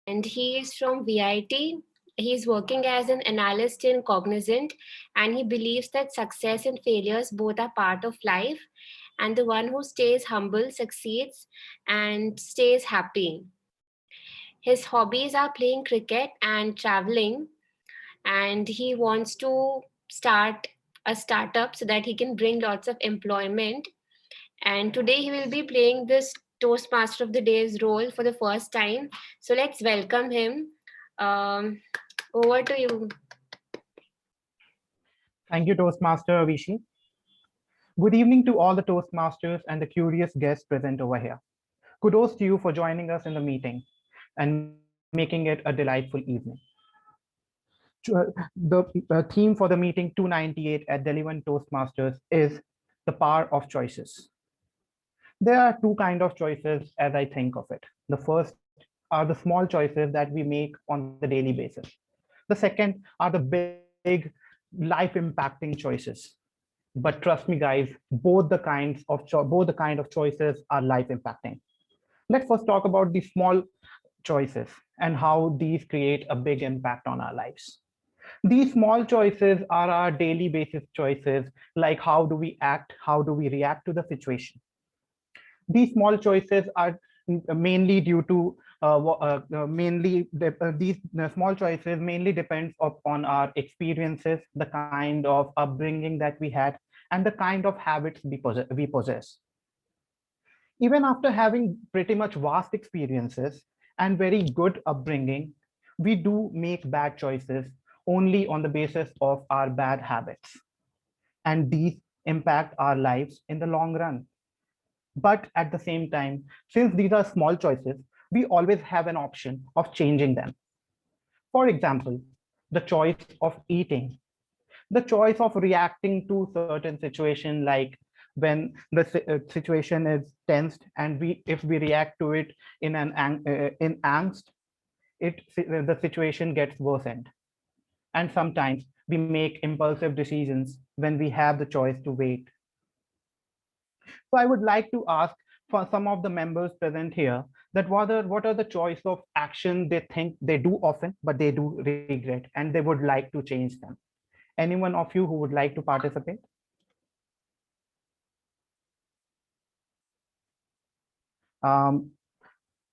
and he is from VIT. He's working as an analyst in Cognizant, and he believes that success and failures both are part of life, and the one who stays humble succeeds and stays happy. His hobbies are playing cricket and traveling, and he wants to start a startup so that he can bring lots of employment. And today he will be playing this Toastmaster of the Day's role for the first time. So let's welcome him. Um, Over to you. Thank you, Toastmaster Avishi. Good evening to all the Toastmasters and the curious guests present over here. Kudos to you for joining us in the meeting and making it a delightful evening. The theme for the meeting 298 at Delivan Toastmasters is the power of choices. There are two kinds of choices as I think of it. The first are the small choices that we make on the daily basis. The second are the big life impacting choices. But trust me, guys, both the kind of choices are life impacting. Let's first talk about the small choices and how these create a big impact on our lives. These small choices are our daily basis choices, like how do we act, how do we react to the situation. These small choices are mainly due to these small choices mainly depends upon our experiences, the kind of upbringing that we had, and the kind of habits we possess. Even after having pretty much vast experiences and very good upbringing, we do make bad choices only on the basis of our bad habits, and these impact our lives in the long run. But at the same time, since these are small choices, we always have an option of changing them. For example, the choice of eating, the choice of reacting to certain situation, like when the situation is tensed and we if we react to it in angst, the situation gets worsened. And sometimes we make impulsive decisions when we have the choice to wait. So I would like to ask for some of the members present here that what are the choice of action they think they do often, but they do regret and they would like to change them. Anyone of you who would like to participate? Um,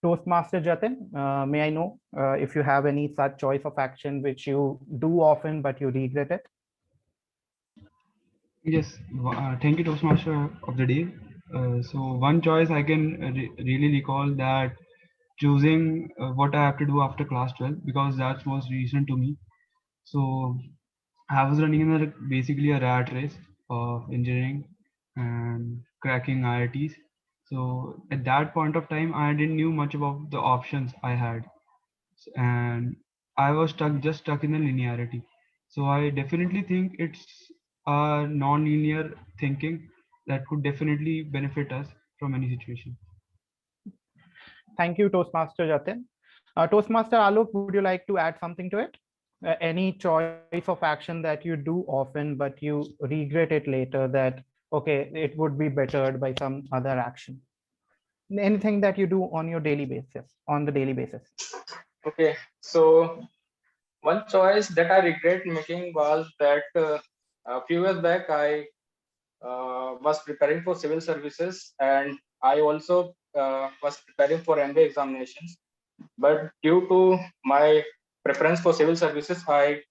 Toastmaster Jatin, may I know if you have any such choice of action which you do often, but you regret it? Yes, thank you, Toastmaster of the day. So one choice I can really recall that choosing what I have to do after class 12 because that's most recent to me. So I was running in basically a rat race of engineering and cracking IITs. So at that point of time, I didn't knew much about the options I had, and I was stuck in the linearity. So I definitely think it's a non-linear thinking that could definitely benefit us from any situation. Thank you, Toastmaster Jatin. Toastmaster Alok, would you like to add something to it? Any choice of action that you do often, but you regret it later that, okay, it would be bettered by some other action? Anything that you do on your daily basis, on the daily basis? Okay, so one choice that I regret making was that a few years back I was preparing for civil services, and I also was preparing for MBA examinations. But due to my preference for civil services, I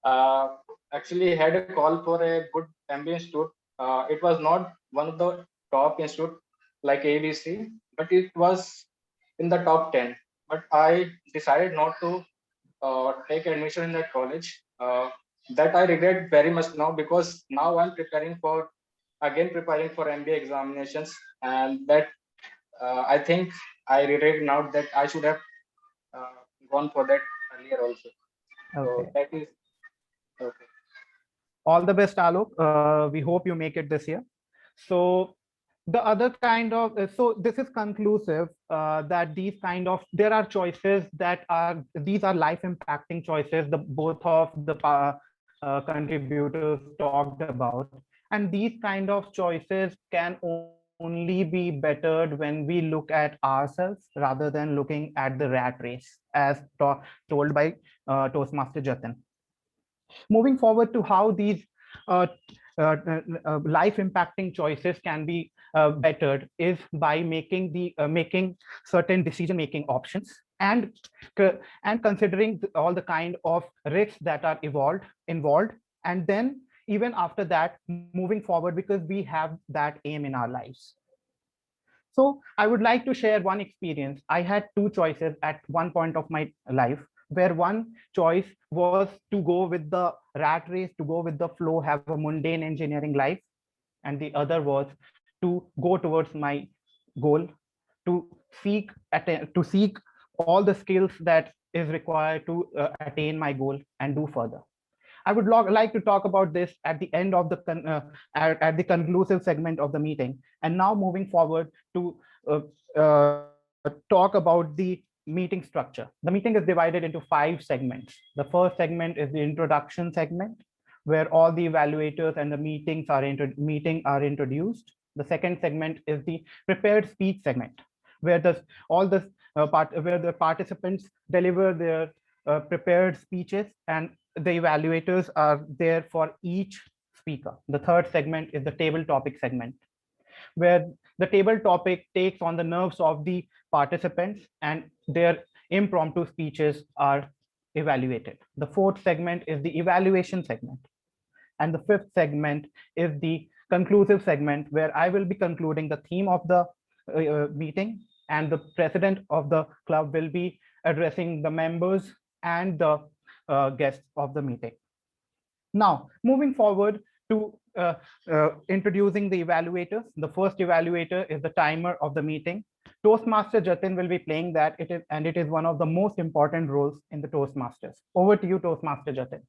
uh, actually had a call for a good MBA institute. It was not one of the top institute like ABC, but it was in the top 10. But I decided not to take admission in that college. That I regret very much now because now I'm preparing for MBA examinations, and that I think I regret now that I should have uh, gone for that earlier also. So Okay. that is okay. All the best, Alok. We hope you make it this year. So the other kind of so this is conclusive that these kind of there are choices that are these are life impacting choices. The both of the contributors talked about, and these kind of choices can only only be bettered when we look at ourselves rather than looking at the rat race, as told by Toastmaster Jatin. Moving forward to how these uh, life impacting choices can be bettered is by making certain decision making options and considering all the kind of risks that are involved, and then even after that moving forward, because we have that aim in our lives. So I would like to share one experience. I had two choices at one point of my life, where one choice was to go with the rat race, to go with the flow, have a mundane engineering life. And the other was to go towards my goal, to seek all the skills that is required to attain my goal and do further. I would like to talk about this at the end of at the conclusive segment of the meeting. And now moving forward to talk about the meeting structure. The meeting is divided into 5 segments. The first segment is the introduction segment, where all the evaluators and the meeting are introduced. The second segment is the prepared speech segment, where where the participants deliver their prepared speeches, and the evaluators are there for each speaker. The third segment is the table topic segment, where the table topic takes on the nerves of the participants and their impromptu speeches are evaluated. The fourth segment is the evaluation segment. And the fifth segment is the conclusive segment, where I will be concluding the theme of the meeting, and the president of the club will be addressing the members and the guests of the meeting. Now, moving forward to introducing the evaluators. The first evaluator is the timer of the meeting. Toastmaster Jatin will be playing that. It is one of the most important roles in the Toastmasters. Over to you, Toastmaster Jatin.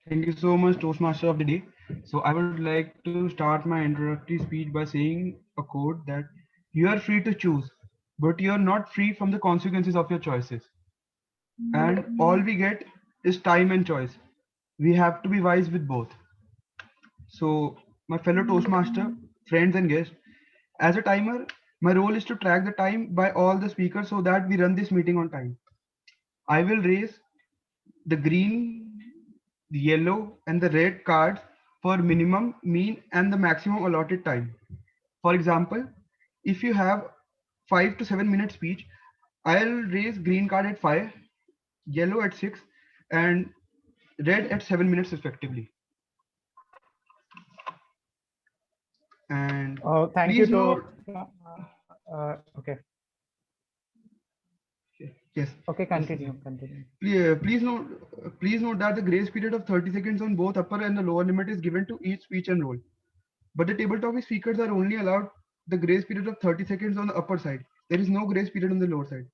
Thank you so much, Toastmaster of the day. So I would like to start my introductory speech by saying a quote that you are free to choose, but you are not free from the consequences of your choices. And all we get is time and choice. We have to be wise with both. So my fellow Toastmaster, friends and guests, as a timer, my role is to track the time by all the speakers so that we run this meeting on time. I will raise the green, the yellow and the red cards for minimum, mean and the maximum allotted time. For example, if you have 5 to 7 minute speech, I'll raise green card at 5, yellow at 6 and red at 7 minutes respectively. And thank please you note, okay. Yes. Okay, continue. Please note that the grace period of 30 seconds on both upper and the lower limit is given to each speech and role. But the table topic speakers are only allowed the grace period of 30 seconds on the upper side. There is no grace period on the lower side.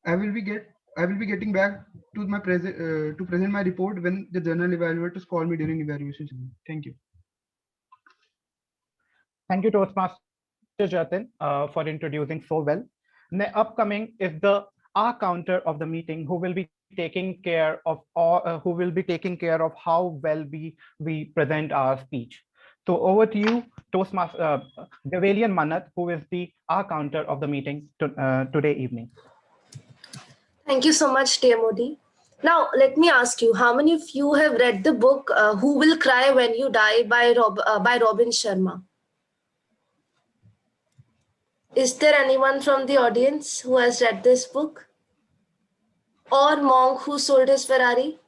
I will be getting back to my to present my report when the general evaluators call me during evaluation. Thank you. Thank you, Toastmaster Jatin, for introducing so well. The upcoming is the counter of the meeting, who will be taking care of how well we present our speech. So over to you, Toastmaster Devalian Manat, who is the counter of the meeting today evening. Thank you so much, dear Modi. Now, let me ask you, how many of you have read the book Who Will Cry When You Die by Robin Sharma? Is there anyone from the audience who has read this book? Or Monk Who Sold His Ferrari?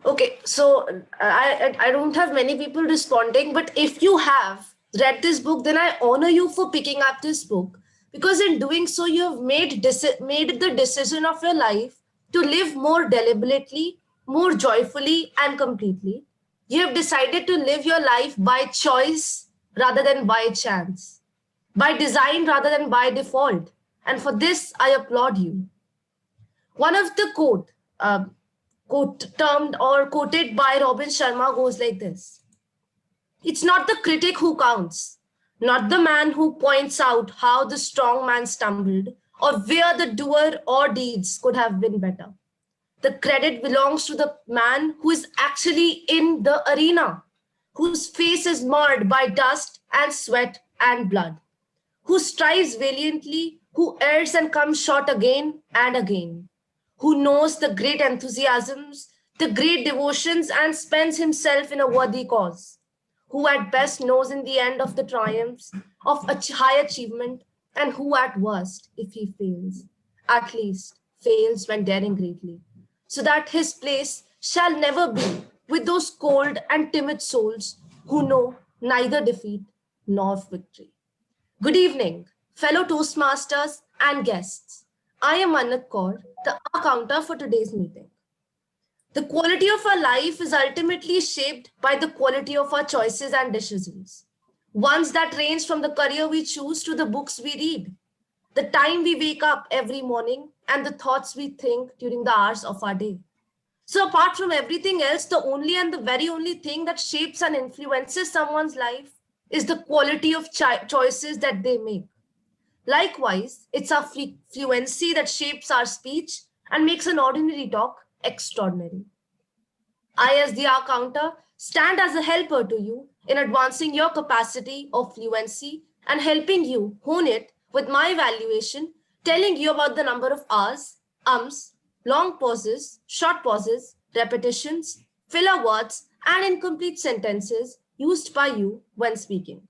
Okay, so I don't have many people responding, but if you have read this book, then I honor you for picking up this book. Because in doing so, you have made the decision of your life to live more deliberately, more joyfully and completely. You have decided to live your life by choice rather than by chance, by design rather than by default. And for this, I applaud you. One of the termed or quoted by Robin Sharma goes like this: it's not the critic who counts, not the man who points out how the strong man stumbled or where the doer or deeds could have been better. The credit belongs to the man who is actually in the arena. whose face is marred by dust and sweat and blood, who strives valiantly, who errs and comes short again and again, who knows the great enthusiasms, the great devotions, and spends himself in a worthy cause, who at best knows in the end of the triumphs of high achievement, and who at worst, if he fails, at least fails when daring greatly, so that his place shall never be with those cold and timid souls who know neither defeat nor victory. Good evening, fellow Toastmasters and guests. I am Mannat Kaur, the counter for today's meeting. The quality of our life is ultimately shaped by the quality of our choices and decisions. Ones that range from the career we choose to the books we read, the time we wake up every morning, and the thoughts we think during the hours of our day. So, apart from everything else, the only and the very only thing that shapes and influences someone's life is the quality of choices that they make. Likewise, it's our fluency that shapes our speech and makes an ordinary talk extraordinary. I, as the counter, stand as a helper to you in advancing your capacity of fluency and helping you hone it with my evaluation, telling you about the number of R's, ums, long pauses, short pauses, repetitions, filler words, and incomplete sentences used by you when speaking.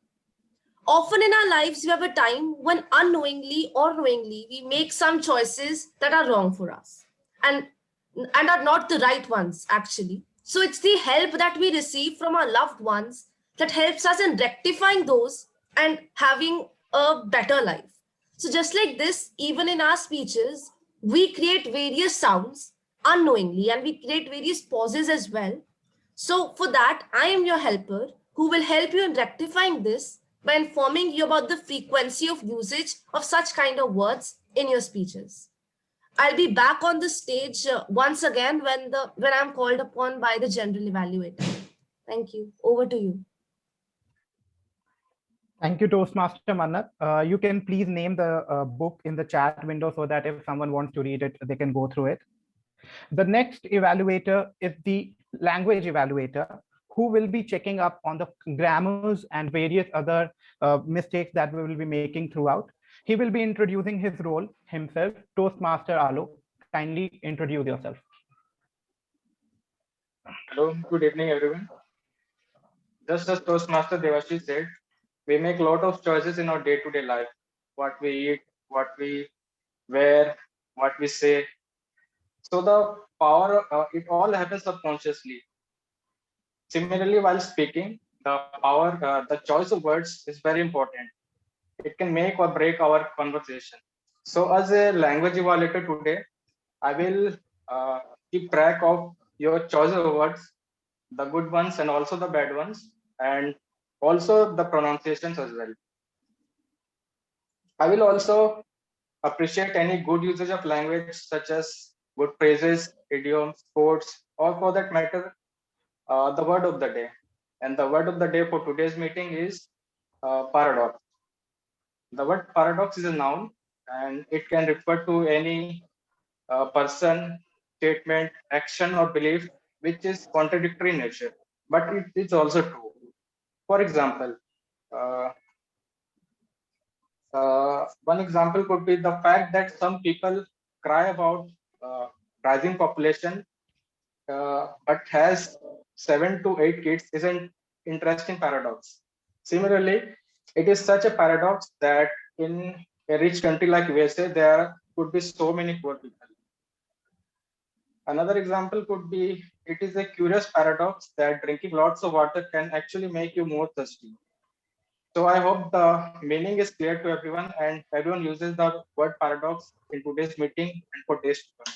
Often in our lives, we have a time when unknowingly or knowingly we make some choices that are wrong for us and are not the right ones, actually. So it's the help that we receive from our loved ones that helps us in rectifying those and having a better life. So just like this, even in our speeches, we create various sounds unknowingly and we create various pauses as well. So for that, I am your helper who will help you in rectifying this by informing you about the frequency of usage of such kind of words in your speeches. I'll be back on the stage once again when I'm called upon by the general evaluator. Thank you. Over to you. Thank you, Toastmaster Mannat. You can please name the book in the chat window so that if someone wants to read it, they can go through it. The next evaluator is the language evaluator, who will be checking up on the grammars and various other mistakes that we will be making throughout. He will be introducing his role himself. Toastmaster Alok, kindly introduce yourself. Hello, good evening, everyone. Just as Toastmaster Devashi said, we make a lot of choices in our day-to-day life. What we eat, what we wear, what we say. So the power, it all happens subconsciously. Similarly, while speaking, the choice of words is very important. It can make or break our conversation. So as a language evaluator today, I will keep track of your choice of words, the good ones and also the bad ones, and also the pronunciations as well. I will also appreciate any good usage of language, such as good phrases, idioms, quotes, or for that matter, the word of the day. And the word of the day for today's meeting is paradox. The word paradox is a noun, and it can refer to any person, statement, action, or belief which is contradictory in nature, but it is also true. For example, uh, one example could be the fact that some people cry about rising population, but has 7 to 8 kids is an interesting paradox. Similarly, it is such a paradox that in a rich country like USA, there could be so many poor people. Another example could be, it is a curious paradox that drinking lots of water can actually make you more thirsty. So I hope the meaning is clear to everyone and everyone uses the word paradox in today's meeting and for days to come.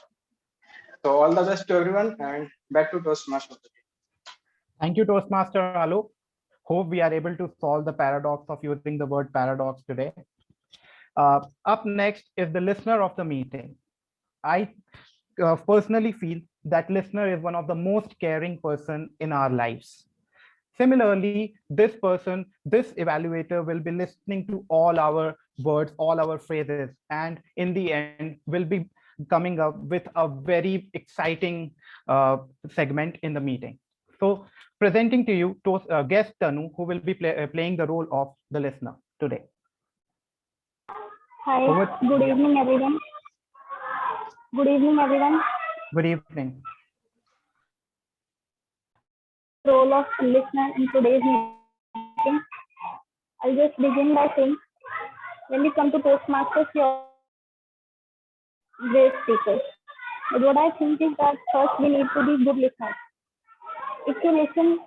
So all the best to everyone and back to Toastmasters. Thank you, Toastmaster Alok. Hope we are able to solve the paradox of using the word paradox today. Up next is the listener of the meeting. I personally feel that listener is one of the most caring person in our lives. Similarly, this person, this evaluator will be listening to all our words, all our phrases, and in the end will be coming up with a very exciting segment in the meeting. So Presenting to you guest Tanu, who will be playing the role of the listener today. Hi, Over. good evening, everyone. Good evening, everyone. Good evening. Role of listener in today's meeting. I'll just begin by saying, when we come to Toastmasters, you're great speakers. But what I think is that first we need to be good listeners. If you listen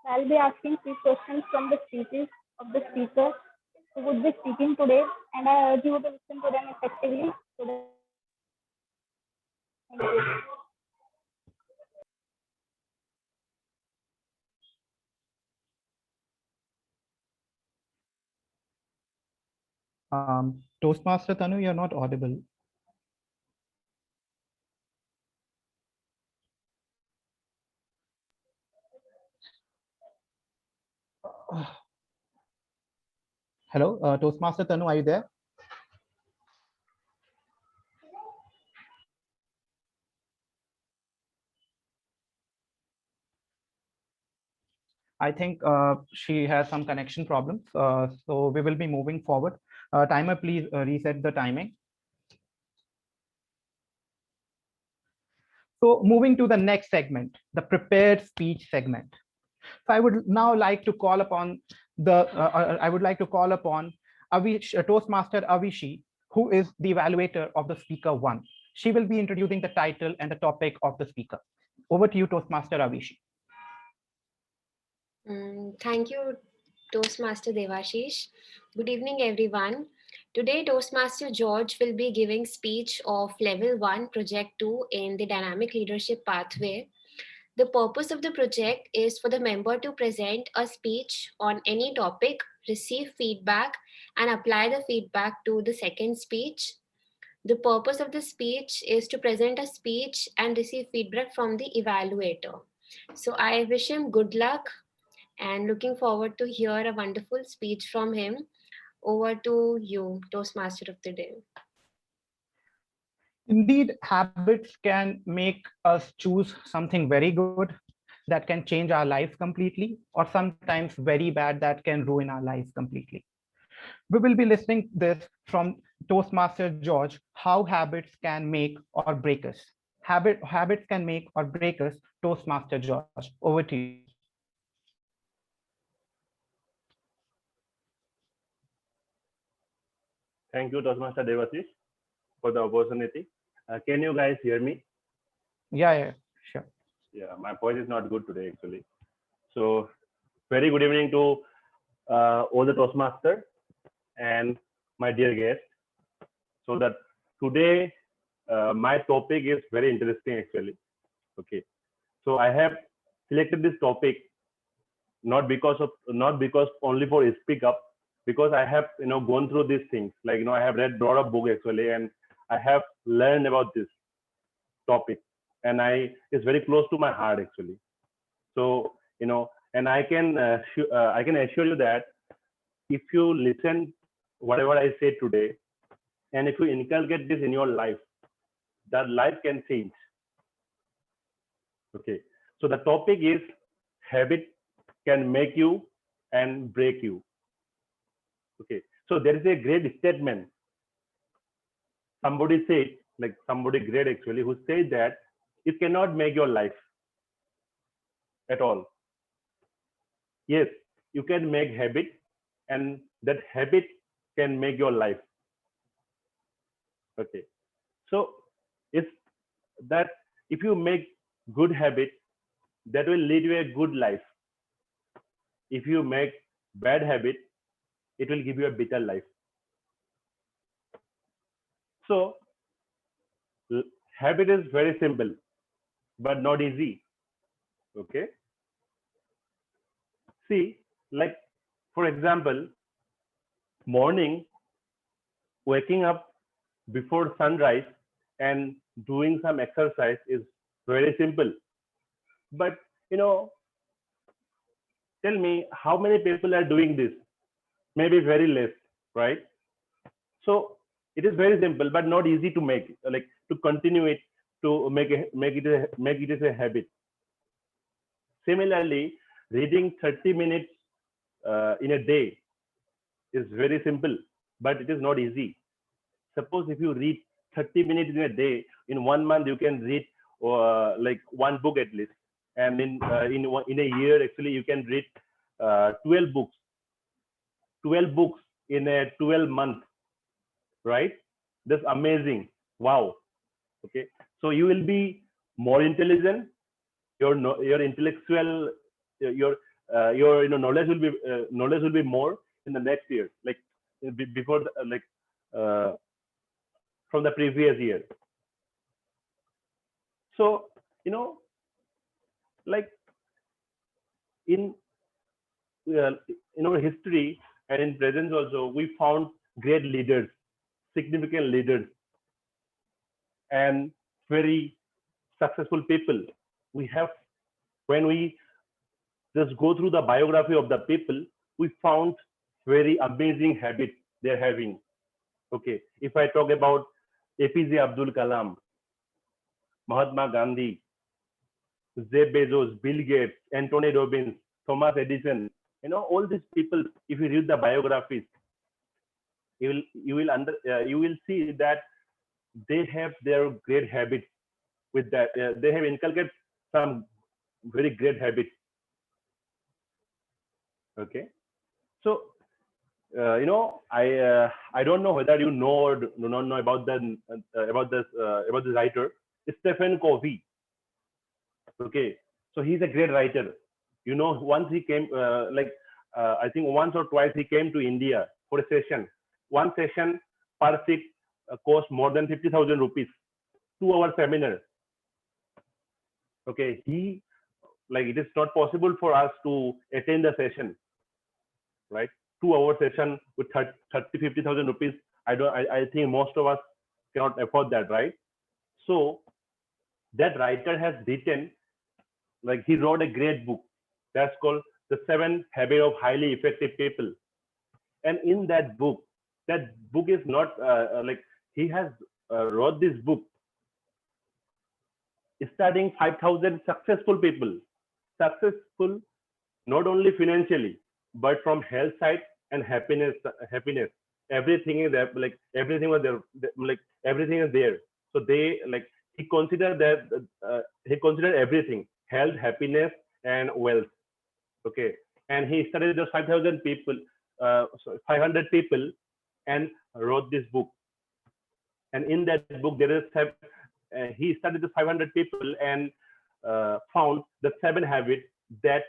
I'll be asking 3 questions from the speeches of the speaker who would be speaking today, and I urge you to listen to them effectively. Thank you. Toastmaster Tanu, you're not audible. Hello, Toastmaster Tanu, are you there? I think she has some connection problems. So we will be moving forward. Timer, please reset the timing. So moving to the next segment, the prepared speech segment. So I would now like to call upon Toastmaster Avishi, who is the evaluator of the speaker 1. She will be introducing the title and the topic of the speaker. Over to you, Toastmaster Avishi. Thank you, Toastmaster Devashish. Good evening, everyone. Today, Toastmaster George will be giving speech of Level 1, Project 2 in the Dynamic Leadership Pathway. The purpose of the project is for the member to present a speech on any topic, receive feedback, and apply the feedback to the second speech. The purpose of the speech is to present a speech and receive feedback from the evaluator. So I wish him good luck and looking forward to hear a wonderful speech from him. Over to you, Toastmaster of the day. Indeed, habits can make us choose something very good that can change our life completely, or sometimes very bad that can ruin our lives completely. We will be listening this from Toastmaster George, how habits can make or break us. Habits can make or break us, Toastmaster George. Over to you. Thank you, Toastmaster Devashish, for the opportunity. Can you guys hear me? Yeah, sure. Yeah, my voice is not good today, actually. So, very good evening to all the Toastmasters and my dear guests. So that today, my topic is very interesting, actually. Okay. So I have selected this topic not because only for speak up, because I have gone through these things. Like I have read a lot of books actually, and I have learned about this topic, and it's very close to my heart actually. So and I can assure you that if you listen whatever I say today, and if you inculcate this in your life, that life can change. Okay. So the topic is habit can make you and break you. Okay, so there is a great statement. Somebody said, like somebody great actually, who said that it cannot make your life at all. Yes, you can make habit, and that habit can make your life. Okay, so if you make good habit, that will lead you a good life. If you make bad habit, it will give you a bitter life. So habit is very simple, but not easy. Okay. See, like for example, morning, waking up before sunrise and doing some exercise is very simple. But tell me how many people are doing this? Maybe very less, right? So it is very simple, but not easy to make, like to continue it to make it a habit. Similarly, reading 30 minutes in a day is very simple, but it is not easy. Suppose if you read 30 minutes in a day, in 1 month you can read like one book at least, and in a year actually you can read 12 books. 12 books in a 12 month, right? That's amazing. Wow. Okay, so you will be more intelligent. Your intellectual your knowledge will be more in the next year, like before from the previous year. So like in our history and in present also, we found great leaders, significant leaders, and very successful people. We have, when we just go through the biography of the people, we found very amazing habits they're having. Okay, if I talk about APJ Abdul Kalam, Mahatma Gandhi, Jeff Bezos, Bill Gates, Anthony Robbins, Thomas Edison, all these people, if you read the biographies, you will see that they have their great habits. With that, they have inculcated some very great habits. Okay, so I don't know whether you know or do not know about this writer, Stephen Covey. Okay, so he's a great writer. Once he came, I think once or twice he came to India for a session. One session per seat cost more than 50,000 rupees. 2-hour seminar. Okay, it is not possible for us to attend the session, right? 2-hour session with 50,000 rupees. I think most of us cannot afford that, right? So that writer has written, he wrote a great book that's called The 7 Habits of Highly Effective People. And in that book is not he has wrote this book studying 5,000 successful people, successful not only financially but from health side and happiness. Everything is there, everything was there, everything is there. So they he considered everything: health, happiness, and wealth. Okay, and he studied those 500 people, and wrote this book. And in that book, he studied the 500 people and found the 7 habits that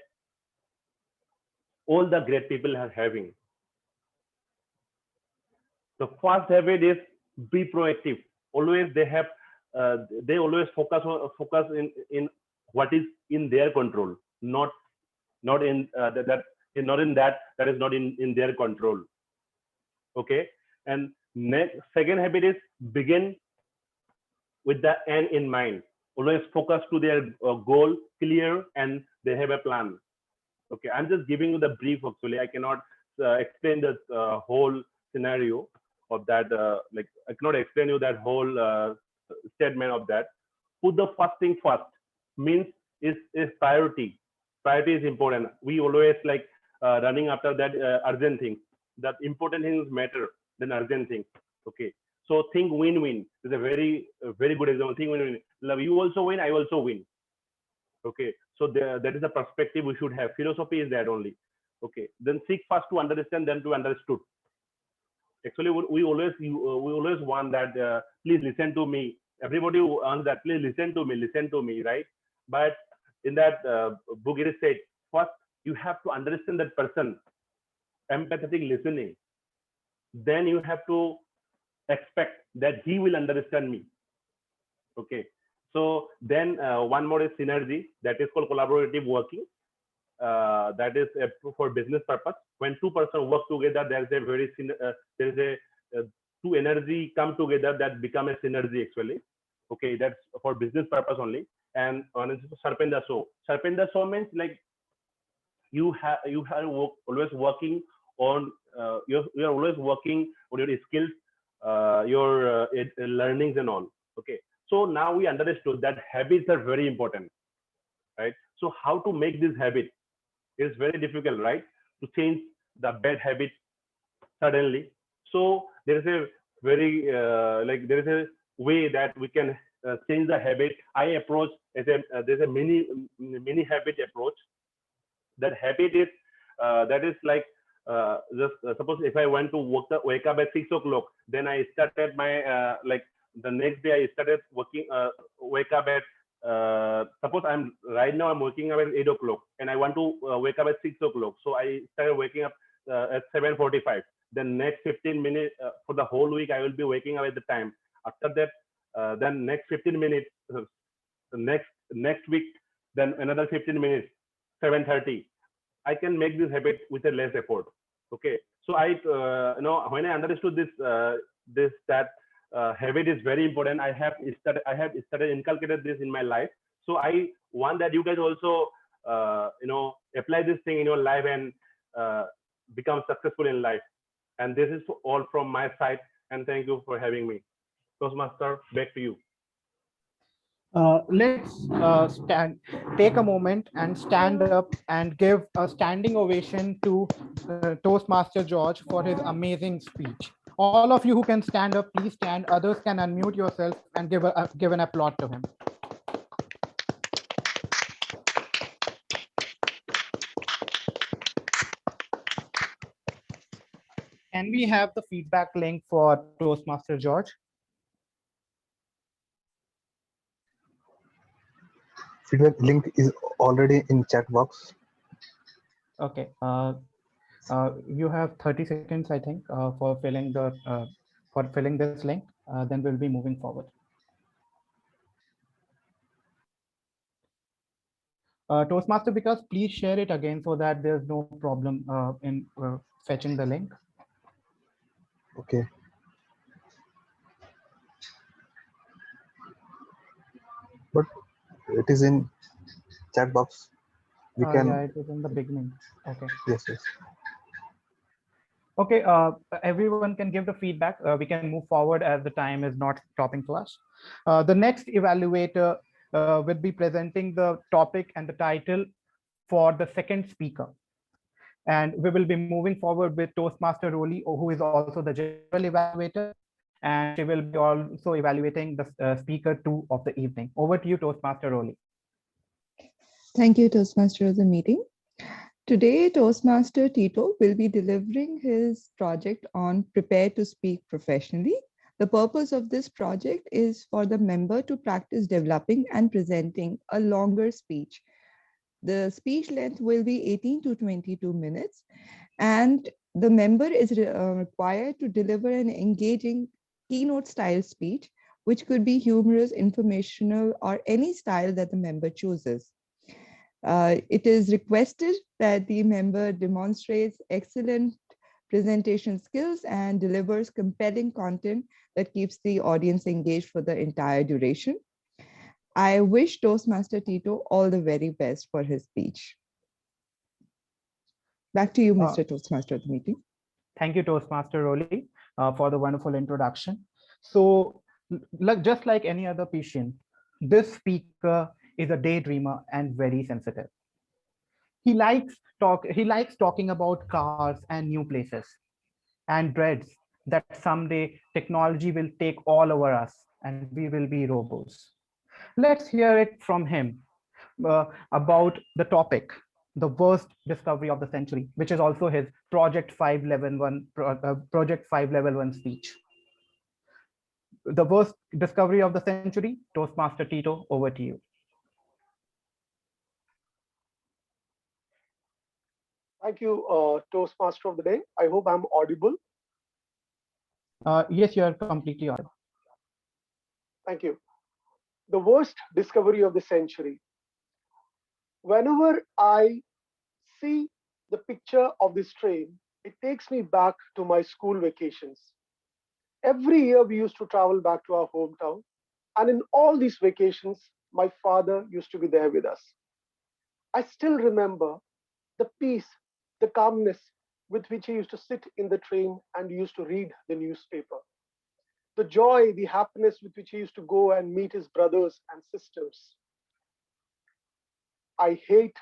all the great people are having. The first habit is be proactive. Always they always focus in what is in their control, not in that is not in their control. Okay, and second habit is begin with the end in mind. Always focus to their goal, clear, and they have a plan. Okay, I'm just giving you the brief. Actually, I cannot explain the whole scenario of that. I cannot explain you that whole statement of that. Put the first thing first means is priority. Priority is important. We always running after that urgent things. That important things matter than urgent things. Okay, so think win-win is a very good example. Think win-win. You also win, I also win. Okay, so that is the perspective we should have. Philosophy is that only. Okay, then seek first to understand, then to understood. Actually, we always want that. Please listen to me. Everybody wants that. Please listen to me, right? But in that book, it is said first you have to understand that person. Empathetic listening. Then you have to expect that he will understand me. Okay. So then one more is synergy, that is called collaborative working. That is for business purpose. When 2 persons work together, there is a two energy come together that become a synergy actually. Okay, that's for business purpose only. And on Sarpenda So. Sarpenda So means you are always working on you are always working on your skills, your learnings and all. Okay, So now we understood that habits are very important, right? So how to make this habit is very difficult, right? To change the bad habit suddenly. So there is a very there is a way that we can change the habit. I approach as a there's a mini habit approach. That habit is that is like just suppose if I want to wake up at 6 o'clock, then I started my like the next day I started working wake up at suppose I'm right now I'm waking up at 8 o'clock and I want to wake up at 6 o'clock. So I started waking up at 7:45. Then next 15 minutes for the whole week I will be waking up at the time. After that, then next 15 minutes, next week, then another 15 minutes, 7:30. I can make this habit with a less effort. Okay, so I when I understood this that habit is very important. I have started inculcated this in my life. So I want that you guys also apply this thing in your life and become successful in life. And this is all from my side. And thank you for having me. Toastmaster, back to you. Let's take a moment and stand up and give a standing ovation to Toastmaster George for his amazing speech. All of you who can stand up, please stand. Others can unmute yourself and give an applaud to him. Can we have the feedback link for Toastmaster George? Feedback link is already in chat box. Okay. You have 30 seconds, I think, for filling this link. Then we'll be moving forward. Toastmaster, because please share it again so that there's no problem in fetching the link. Okay. But it is in chat box. We can. Yeah, it is in the beginning. Okay. Yes, yes. Okay, everyone can give the feedback. We can move forward as the time is not stopping for us. The next evaluator will be presenting the topic and the title for the second speaker. And we will be moving forward with Toastmaster Roli, who is also the general evaluator. And she will be also evaluating the speaker 2 of the evening. Over to you, Toastmaster Roli. Thank you, Toastmaster of the meeting. Today, Toastmaster Tito will be delivering his project on Prepare to Speak Professionally. The purpose of this project is for the member to practice developing and presenting a longer speech. The speech length will be 18 to 22 minutes, and the member is required to deliver an engaging keynote style speech, which could be humorous, informational, or any style that the member chooses. It is requested that the member demonstrates excellent presentation skills and delivers compelling content that keeps the audience engaged for the entire duration. I wish Toastmaster Tito all the very best for his speech. Back to you, Mr. Toastmaster of the meeting. Thank you, Toastmaster Roli, for the wonderful introduction. So, just like any other patient, this speaker is a daydreamer and very sensitive. He likes talking about cars and new places, and dreads that someday technology will take all over us and we will be robots. Let's hear it from him about the topic, the worst discovery of the century, which is also his Project 5 Level 1 speech. The worst discovery of the century, Toastmaster Tito, over to you. Thank you, Toastmaster of the day. I hope I'm audible. Yes, you are completely audible. Thank you. The worst discovery of the century. Whenever I see the picture of this train, it takes me back to my school vacations. Every year we used to travel back to our hometown, and in all these vacations, my father used to be there with us. I still remember the peace, the calmness with which he used to sit in the train and used to read the newspaper. the joy, the happiness with which he used to go and meet his brothers and sisters. I hate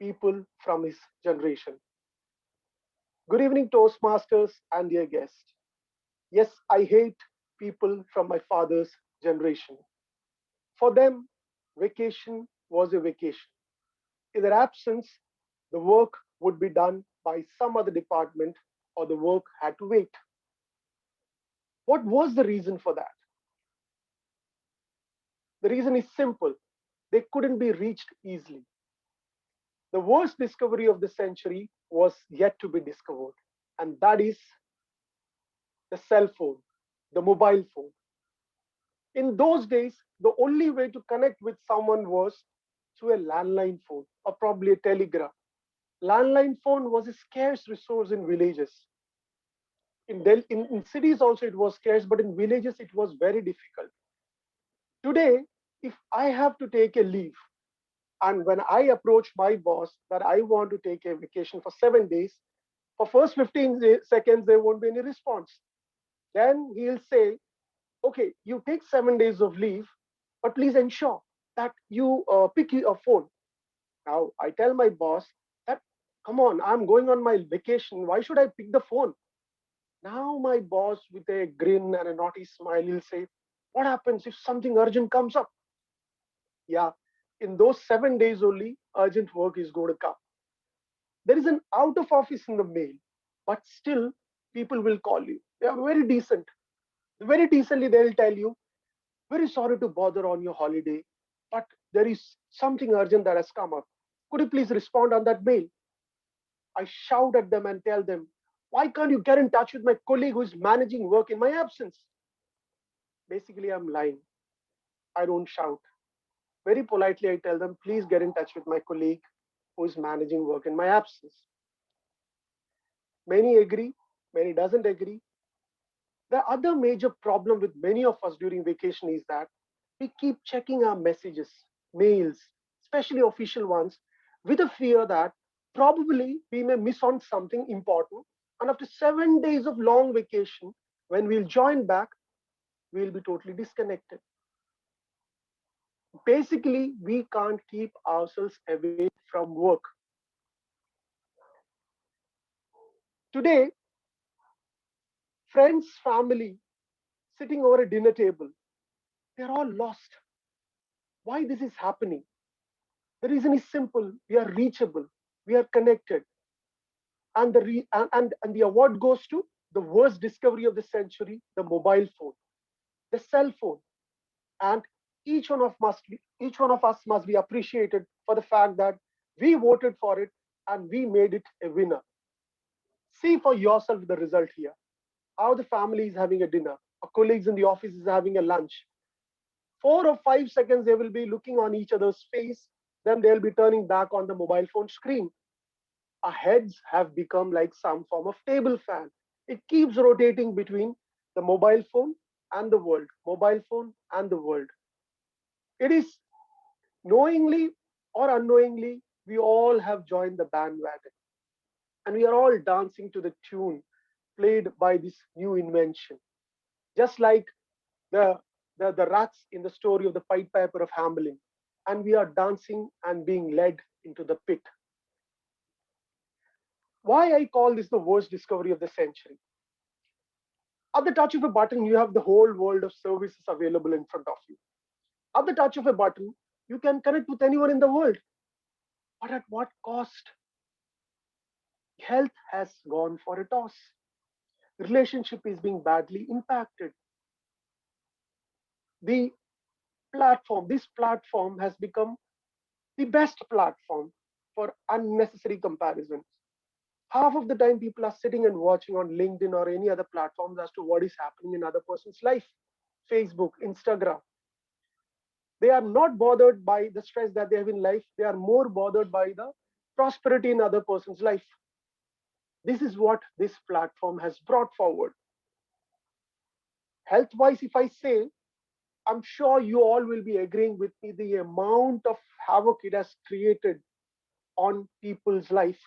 people from his generation. Good evening, Toastmasters and dear guests. Yes, I hate people from my father's generation. For them, vacation was a vacation. In their absence, the work would be done by some other department or the work had to wait. What was the reason for that? The reason is simple. They couldn't be reached easily. The worst discovery of the century was yet to be discovered, and that is the cell phone, the mobile phone. In those days, the only way to connect with someone was through a landline phone or probably a telegram. Landline phone was a scarce resource in villages. In cities also it was scarce, but in villages it was very difficult. Today, if I have to take a leave, and when I approach my boss that I want to take a vacation for 7 days, for first 15 seconds there won't be any response. Then he'll say, okay, you take 7 days of leave, but please ensure that you pick your phone. Now I tell my boss that, come on, I'm going on my vacation. Why should I pick the phone? Now my boss, with a grin and a naughty smile, will say, what happens if something urgent comes up? Yeah, in those 7 days only, urgent work is going to come. There is an out of office in the mail, but still people will call you. They are very decent. Very decently, they'll tell you, very sorry to bother on your holiday, but there is something urgent that has come up. Could you please respond on that mail? I shout at them and tell them, why can't you get in touch with my colleague who is managing work in my absence? Basically, I'm lying. I don't shout. Very politely, I tell them, please get in touch with my colleague who is managing work in my absence. Many agree, many doesn't agree. The other major problem with many of us during vacation is that we keep checking our messages, mails, especially official ones, with a fear that probably we may miss on something important. And after 7 days of long vacation, when we'll join back, we'll be totally disconnected. Basically, we can't keep ourselves away from work. Today, friends, family, sitting over a dinner table, they're all lost. Why this is happening? The reason is simple. We are reachable. We are connected. And the award goes to the worst discovery of the century, the mobile phone, the cell phone. And each one of us must be appreciated for the fact that we voted for it and we made it a winner. See for yourself the result here. How the family is having a dinner, our colleagues in the office is having a lunch. 4 or 5 seconds they will be looking on each other's face, then they'll be turning back on the mobile phone screen. Our heads have become like some form of table fan. It keeps rotating between the mobile phone and the world, mobile phone and the world. It is knowingly or unknowingly, we all have joined the bandwagon and we are all dancing to the tune played by this new invention. Just like the rats in the story of the Pied Piper of Hamelin. And we are dancing and being led into the pit. Why I call this the worst discovery of the century? At the touch of a button, you have the whole world of services available in front of you. At the touch of a button, you can connect with anyone in the world. But at what cost? Health has gone for a toss. Relationship is being badly impacted. This platform has become the best platform for unnecessary comparisons. Half of the time, people are sitting and watching on LinkedIn or any other platforms as to what is happening in other person's life. Facebook, Instagram. They are not bothered by the stress that they have in life. They are more bothered by the prosperity in other person's life. This is what this platform has brought forward. Health-wise, if I say, I'm sure you all will be agreeing with me the amount of havoc it has created on people's life.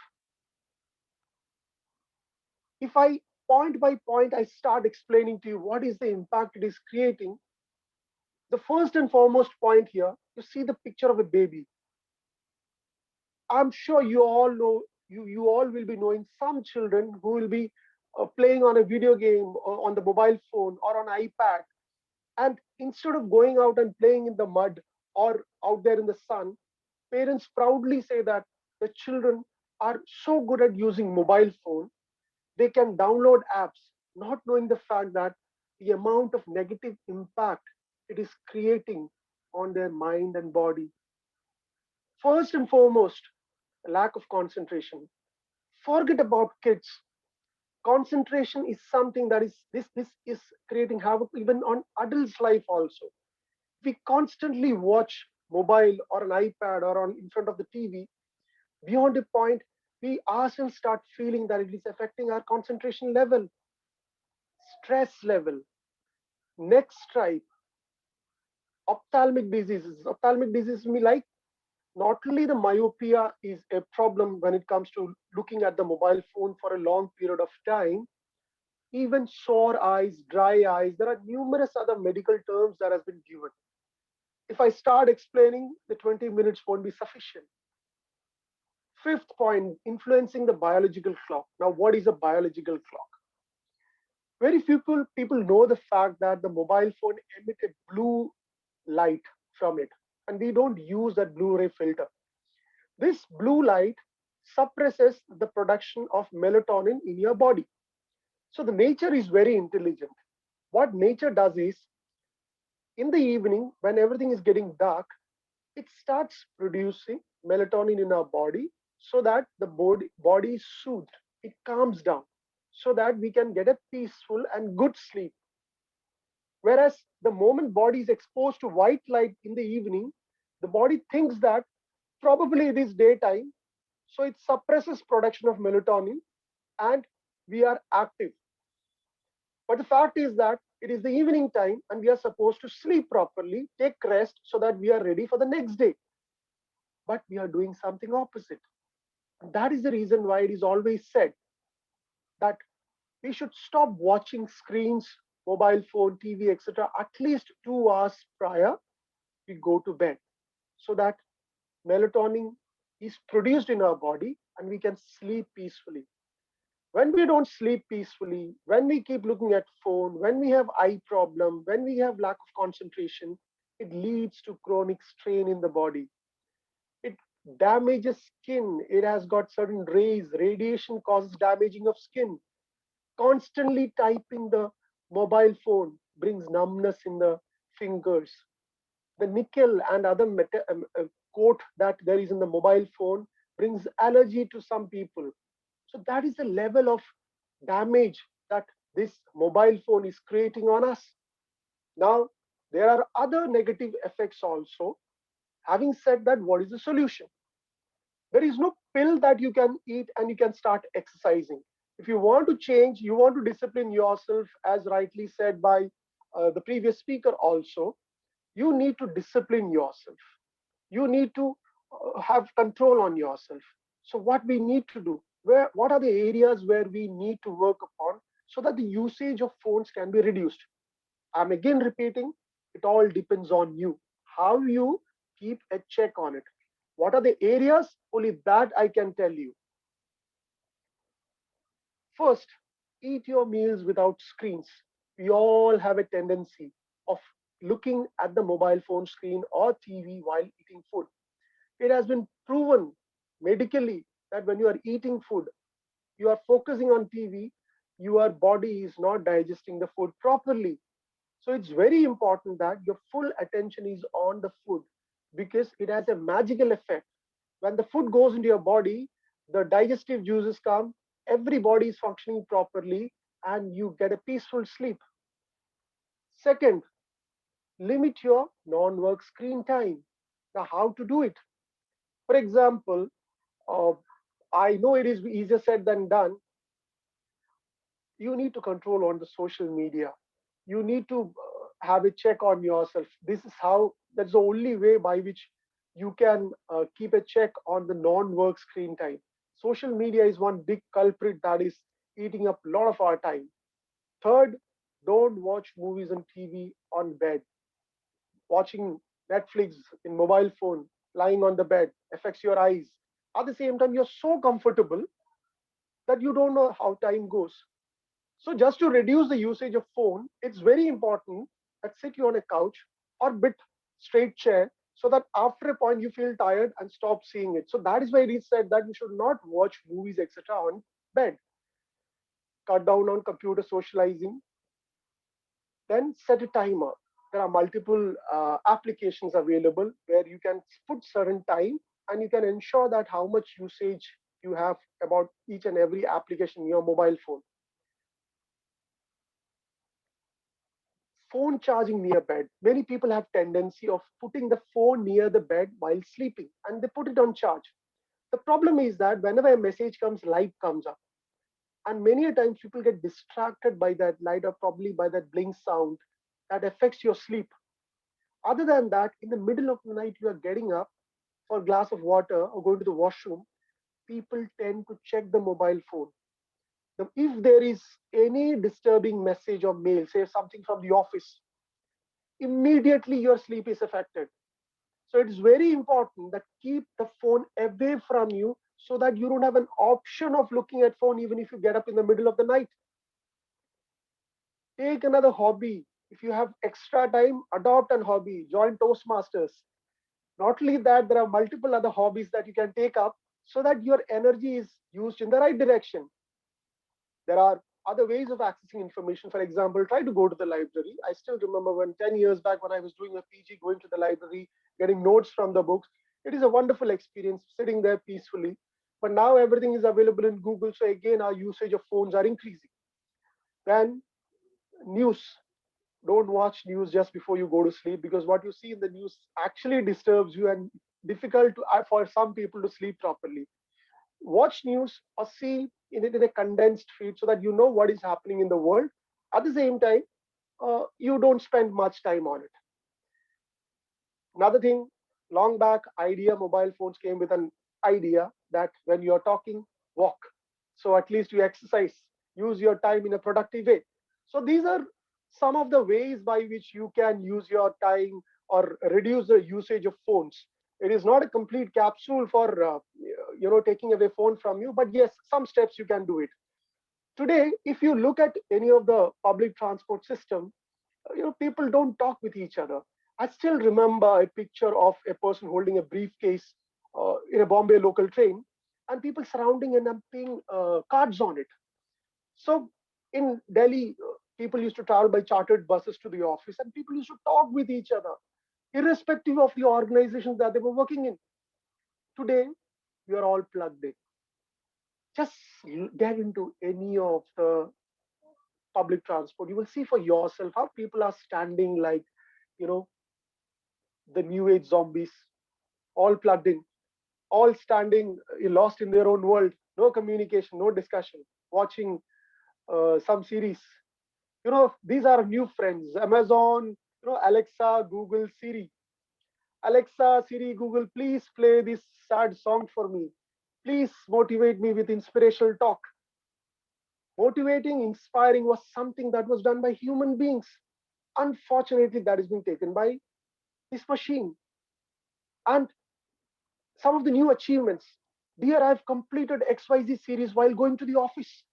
If I point by point I start explaining to you what is the impact it is creating, the first and foremost point here, you see the picture of a baby. I'm sure you all know, you all will be knowing some children who will be playing on a video game or on the mobile phone or on iPad. And instead of going out and playing in the mud or out there in the sun, parents proudly say that the children are so good at using mobile phone, they can download apps, not knowing the fact that the amount of negative impact it is creating on their mind and body. First and foremost, lack of concentration. Forget about kids. Concentration is something that is this is creating havoc even on adults' life also. We constantly watch mobile or an iPad or on in front of the TV. Beyond a point, we ourselves start feeling that it is affecting our concentration level, stress level, neck stripe, ophthalmic diseases. Ophthalmic diseases me like not only the myopia is a problem when it comes to looking at the mobile phone for a long period of time, even sore eyes, dry eyes, there are numerous other medical terms that has been given. If I start explaining, the 20 minutes won't be sufficient. Fifth point, influencing the biological clock. Now, what is a biological clock? Very few people know the fact that the mobile phone emits a blue light from it, and we don't use that Blu-ray filter. This blue light suppresses the production of melatonin in your body. So the nature is very intelligent. What nature does is, in the evening, when everything is getting dark, it starts producing melatonin in our body so that the body is soothed. It calms down so that we can get a peaceful and good sleep. Whereas the moment body is exposed to white light in the evening, the body thinks that probably it is daytime, so it suppresses production of melatonin and we are active. But the fact is that it is the evening time and we are supposed to sleep properly, take rest so that we are ready for the next day. But we are doing something opposite. And that is the reason why it is always said that we should stop watching screens, mobile phone, TV, etc., at least 2 hours prior we go to bed, so that melatonin is produced in our body and we can sleep peacefully. When we don't sleep peacefully, when we keep looking at phone, when we have eye problem, when we have lack of concentration, it leads to chronic strain in the body. It damages skin. It has got certain rays. Radiation causes damaging of skin. Constantly typing the mobile phone brings numbness in the fingers. The nickel and other coat that there is in the mobile phone brings allergy to some people. So that is the level of damage that this mobile phone is creating on us. Now, there are other negative effects also. Having said that, what is the solution? There is no pill that you can eat and you can start exercising. If you want to change, you want to discipline yourself, as rightly said by the previous speaker also, you need to discipline yourself. You need to have control on yourself. So what we need to do, what are the areas where we need to work upon so that the usage of phones can be reduced? I'm again repeating, it all depends on you, how you keep a check on it. What are the areas? Only that I can tell you. First, eat your meals without screens. We all have a tendency of looking at the mobile phone screen or TV while eating food. It has been proven medically that when you are eating food, you are focusing on TV, your body is not digesting the food properly. So it's very important that your full attention is on the food because it has a magical effect. When the food goes into your body, the digestive juices come, everybody is functioning properly, and you get a peaceful sleep. Second, limit your non-work screen time. Now, how to do it? For example, uh, I know it is easier said than done. You need to control on the social media. You need to have a check on yourself. This is how, that's the only way by which you can keep a check on the non-work screen time. Social media is one big culprit that is eating up a lot of our time. Third, don't watch movies on TV on bed. Watching Netflix in mobile phone, lying on the bed affects your eyes. At the same time, you're so comfortable that you don't know how time goes. So just to reduce the usage of phone, it's very important that sit you on a couch or bit straight chair so that after a point you feel tired and stop seeing it. So that is why it is said that you should not watch movies, etc. on bed. Cut down on computer socializing. Then set a timer. There are multiple applications available where you can put certain time and you can ensure that how much usage you have about each and every application in your mobile phone. Phone charging near bed. Many people have tendency of putting the phone near the bed while sleeping and they put it on charge. The problem is that whenever a message comes, light comes up. And many a times people get distracted by that light or probably by that blink sound that affects your sleep. Other than that, in the middle of the night, you are getting up for a glass of water or going to the washroom, people tend to check the mobile phone. If there is any disturbing message or mail, say something from the office, immediately your sleep is affected. So it is very important that keep the phone away from you so that you don't have an option of looking at phone even if you get up in the middle of the night. Take another hobby. If you have extra time, adopt an hobby. Join Toastmasters. Not only that, there are multiple other hobbies that you can take up so that your energy is used in the right direction. There are other ways of accessing information. For example, try to go to the library. I still remember when 10 years back when I was doing a PG, going to the library, getting notes from the books. It is a wonderful experience sitting there peacefully. But now everything is available in Google. So again, our usage of phones are increasing. Then news. Don't watch news just before you go to sleep because what you see in the news actually disturbs you and difficult for some people to sleep properly. Watch news or see it in a condensed feed so that you know what is happening in the world. At the same time, you don't spend much time on it. Another thing, long back, idea mobile phones came with an idea that when you're talking, walk. So at least you exercise, use your time in a productive way. So these are some of the ways by which you can use your time or reduce the usage of phones. It is not a complete capsule for taking away phone from you, but yes, some steps you can do it. Today, if you look at any of the public transport system, people don't talk with each other. I still remember a picture of a person holding a briefcase in a Bombay local train, and people surrounding and dumping cards on it. So in Delhi, people used to travel by chartered buses to the office, and people used to talk with each other, irrespective of the organizations that they were working in. Today, we are all plugged in. Just get into any of the public transport. You will see for yourself how people are standing like, you know, the new age zombies, all plugged in, all standing lost in their own world, no communication, no discussion, watching some series. These are new friends. Amazon, Alexa, Google, Siri. Alexa, Siri, Google, please play this sad song for me. Please motivate me with inspirational talk. Motivating, inspiring was something that was done by human beings. Unfortunately, that is being taken by this machine. And some of the new achievements. Dear, I've completed XYZ series while going to the office.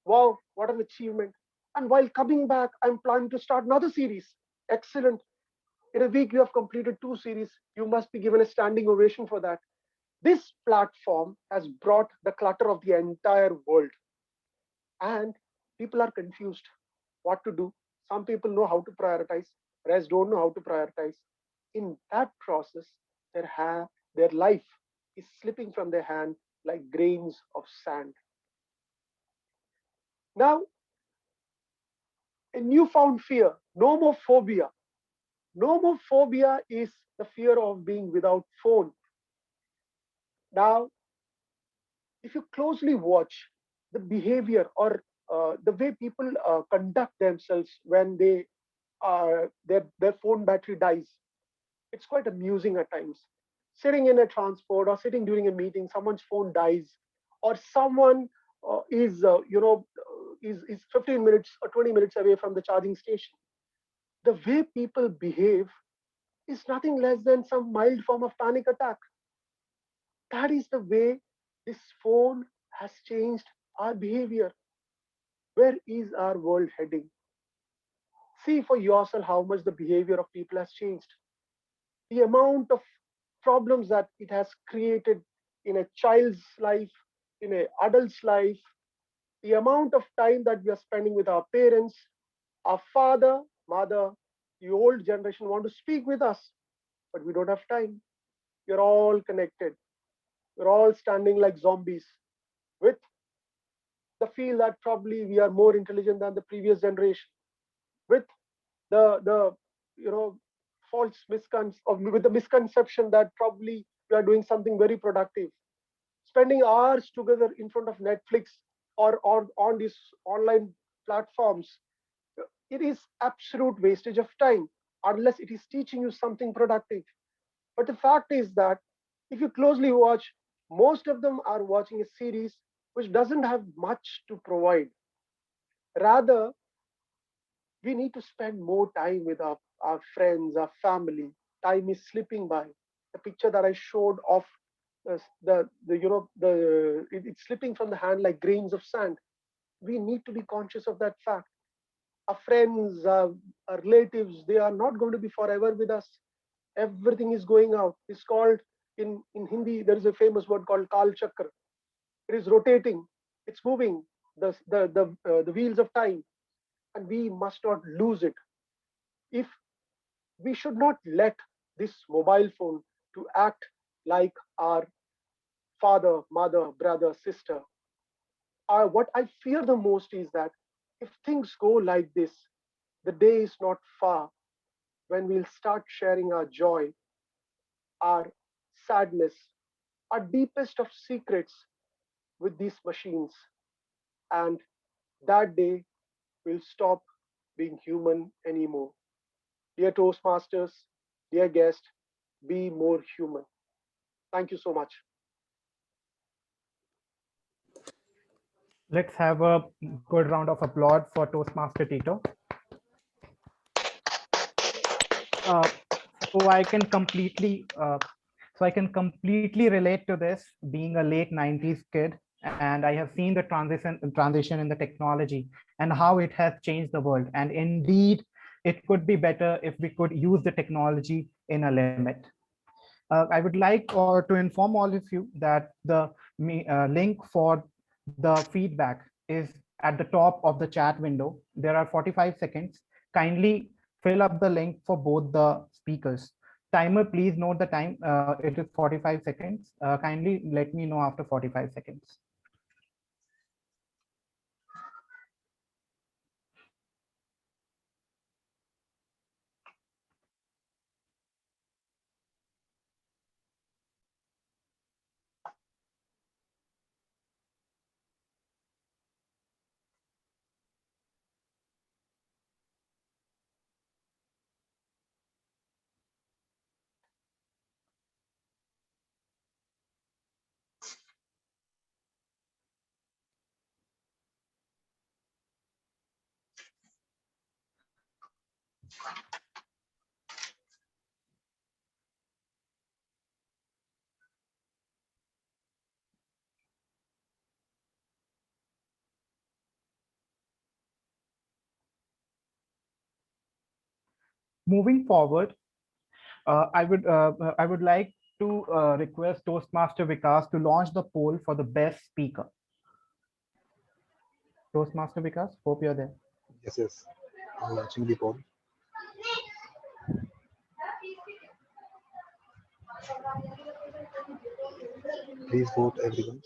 Wow, what an achievement. And while coming back, I'm planning to start another series. Excellent. In a week, you have completed 2 series. You must be given a standing ovation for that. This platform has brought the clutter of the entire world. And people are confused what to do. Some people know how to prioritize, rest don't know how to prioritize. In that process, their life is slipping from their hand like grains of sand. Now, a newfound fear, nomophobia. Nomophobia is the fear of being without phone. Now, if you closely watch the behavior or the way people conduct themselves when their phone battery dies, it's quite amusing at times. Sitting in a transport or sitting during a meeting, someone's phone dies, or someone is is 15 minutes or 20 minutes away from the charging station. The way people behave is nothing less than some mild form of panic attack. That is the way this phone has changed our behavior. Where is our world heading? See for yourself how much the behavior of people has changed. The amount of problems that it has created in a child's life, in an adult's life, the amount of time that we are spending with our parents, our father, mother, the old generation want to speak with us, but we don't have time. We're all connected. We're all standing like zombies with the feel that probably we are more intelligent than the previous generation, with the false with the misconception that probably we are doing something very productive, spending hours together in front of Netflix or on these online platforms. It is absolute wastage of time unless it is teaching you something productive. But the fact is that if you closely watch, most of them are watching a series which doesn't have much to provide. Rather, we need to spend more time with our friends, our family. Time is slipping by. The picture that I showed of it's slipping from the hand like grains of sand. We need to be conscious of that fact. Our friends, our relatives, they are not going to be forever with us. Everything is going out. It's called in Hindi. There is a famous word called Kal Chakra. It is rotating. It's moving. The wheels of time, and we must not lose it. If we should not let this mobile phone to act like our father, mother, brother, sister. What I fear the most is that if things go like this, the day is not far when we'll start sharing our joy, our sadness, our deepest of secrets with these machines. And that day will stop being human anymore. Dear Toastmasters, dear guest, be more human. Thank you so much. Let's have a good round of applause for Toastmaster Tito. So I can completely relate to this, being a late 90s kid, and I have seen the transition in the technology and how it has changed the world. And indeed, it could be better if we could use the technology in a limit. I would like to inform all of you that the link for the feedback is at the top of the chat window. There are 45 seconds. Kindly fill up the link for both the speakers. Timer, please note the time. It is 45 seconds. Kindly let me know after 45 seconds. Moving forward, I would like to request Toastmaster Vikas to launch the poll for the best speaker. Toastmaster Vikas, hope you're there. Yes. I'm launching the poll. Please vote, everyone.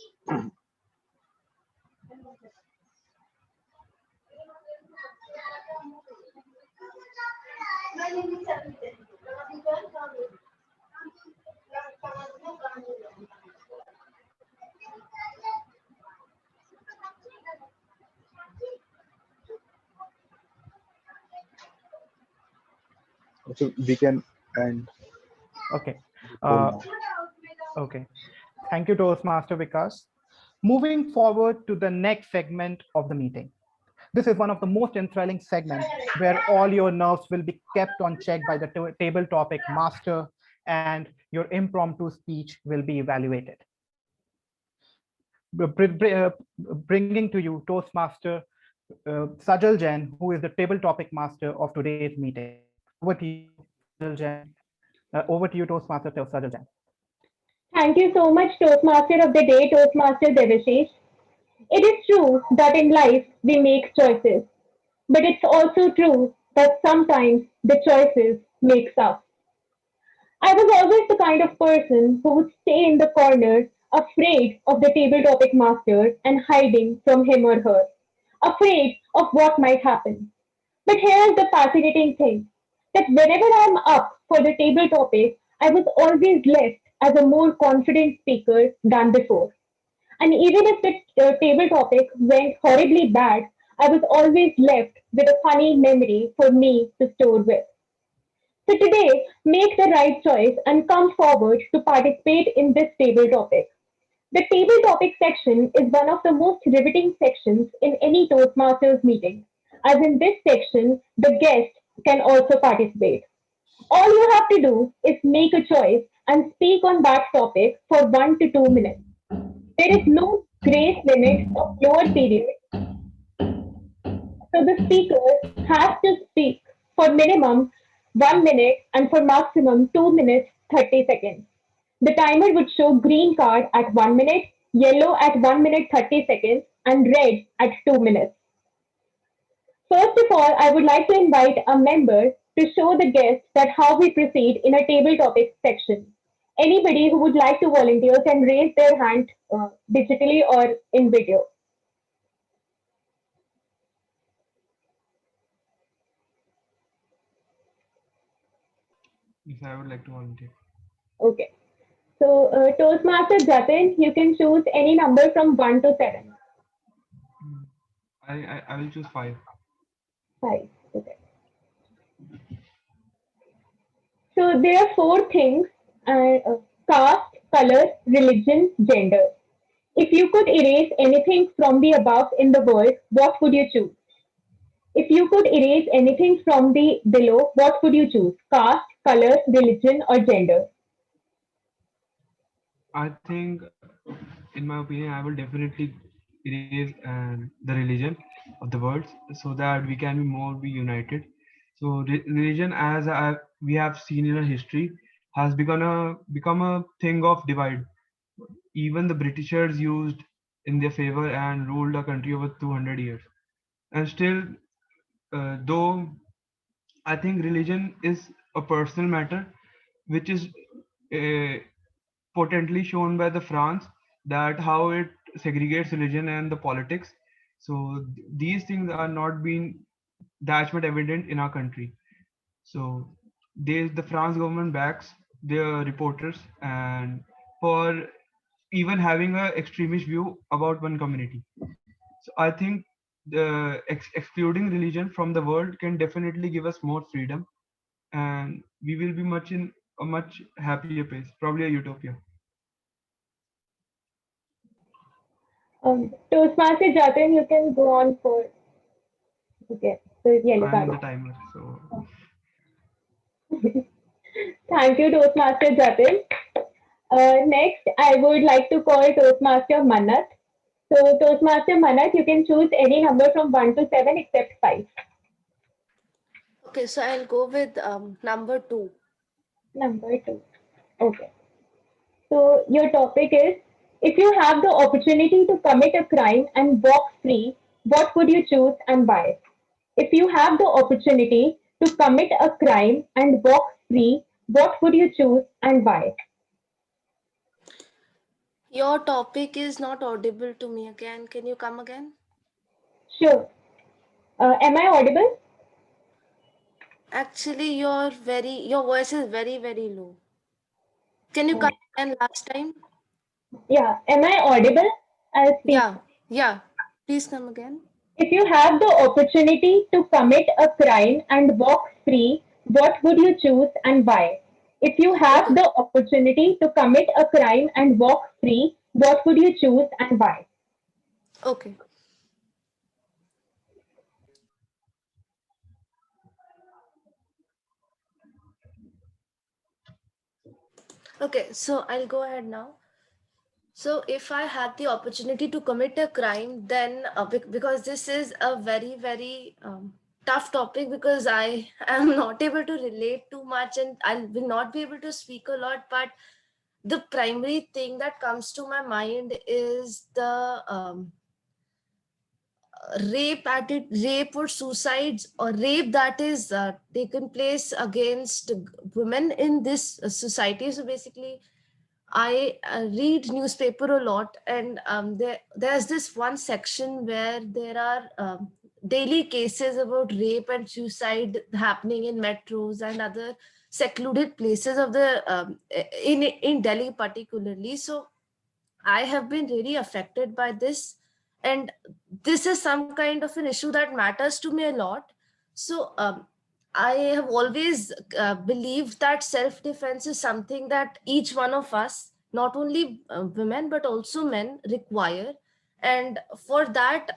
So we can end. Okay. Okay. Thank you, Toastmaster Vikas. Moving forward to the next segment of the meeting. This is one of the most enthralling segments where all your nerves will be kept on check by the table topic master, and your impromptu speech will be evaluated. Bringing to you Toastmaster Sajal Jain, who is the table topic master of today's meeting. Over to you, Sajal Jain. Over to you, Toastmaster Sajal Jain. Thank you so much, Toastmaster of the Day, Toastmaster Devashish. It is true that in life we make choices, but it's also true that sometimes the choices makes us. I was always the kind of person who would stay in the corner, afraid of the table topic master and hiding from him or her, afraid of what might happen. But here's the fascinating thing that whenever I'm up for the table topic, I was always left as a more confident speaker than before. And even if the table topic went horribly bad, I was always left with a funny memory for me to store with. So today, make the right choice and come forward to participate in this table topic. The table topic section is one of the most riveting sections in any Toastmasters meeting, as in this section, the guest can also participate. All you have to do is make a choice and speak on that topic for 1 to 2 minutes. There is no grace limit or lower period, so the speaker has to speak for minimum 1 minute and for maximum 2 minutes 30 seconds. The timer would show green card at 1 minute, yellow at 1 minute 30 seconds, and red at 2 minutes. First of all, I would like to invite a member to show the guests that how we proceed in a table topics section. Anybody who would like to volunteer can raise their hand digitally or in video. Yes, I would like to volunteer. Okay. So, Toastmaster Jatin, you can choose any number from 1 to 7. I will choose 5. 5. Okay. So, there are 4 things caste, color, religion, gender. If you could erase anything from the above in the world, what would you choose? If you could erase anything from the below, what would you choose? Caste, color, religion, or gender? I think, in my opinion, I will definitely erase the religion of the words so that we can be united. So religion, as we have seen in our history, has become a thing of divide. Even the Britishers used in their favor and ruled a country over 200 years. And still, though I think religion is a personal matter, which is uh, potently shown by the France, that how it segregates religion and the politics. So these things are not being that much evident in our country. So the France government backs their reporters and for even having a extremist view about one community. So I think the excluding religion from the world can definitely give us more freedom, and we will be much in a much happier place, probably a utopia. Toastmaster Jatin, you can go on for. Okay, so it's yellow I'm in the card. timer, so Thank you, Toastmaster Jatin. Next, I would like to call Toastmaster Manat. So, Toastmaster Manat, you can choose any number from 1 to 7 except 5. Okay, so I'll go with number 2. Number 2. Okay. So, your topic is if you have the opportunity to commit a crime and walk free, what would you choose and why? If you have the opportunity to commit a crime and walk free, what would you choose and why? Your topic is not audible to me again. Can you come again? Sure. Am I audible? Actually, your voice is very, very low. Can you come again last time? Yeah. Am I audible? I'll speak. Yeah. Please come again. If you have the opportunity to commit a crime and walk free, what would you choose and why? If you have the opportunity to commit a crime and walk free, what would you choose and why? Okay. Okay, so I'll go ahead now. So if I had the opportunity to commit a crime, then because this is a very, very tough topic, because I am not able to relate too much and I will not be able to speak a lot, but the primary thing that comes to my mind is the rape or suicides or rape that is taken place against women in this society. So basically, I read newspaper a lot, and there's this one section where there are daily cases about rape and suicide happening in metros and other secluded places of the in Delhi particularly. So I have been really affected by this, and this is some kind of an issue that matters to me a lot. So I have always believed that self defense is something that each one of us, not only women but also men, require. And for that,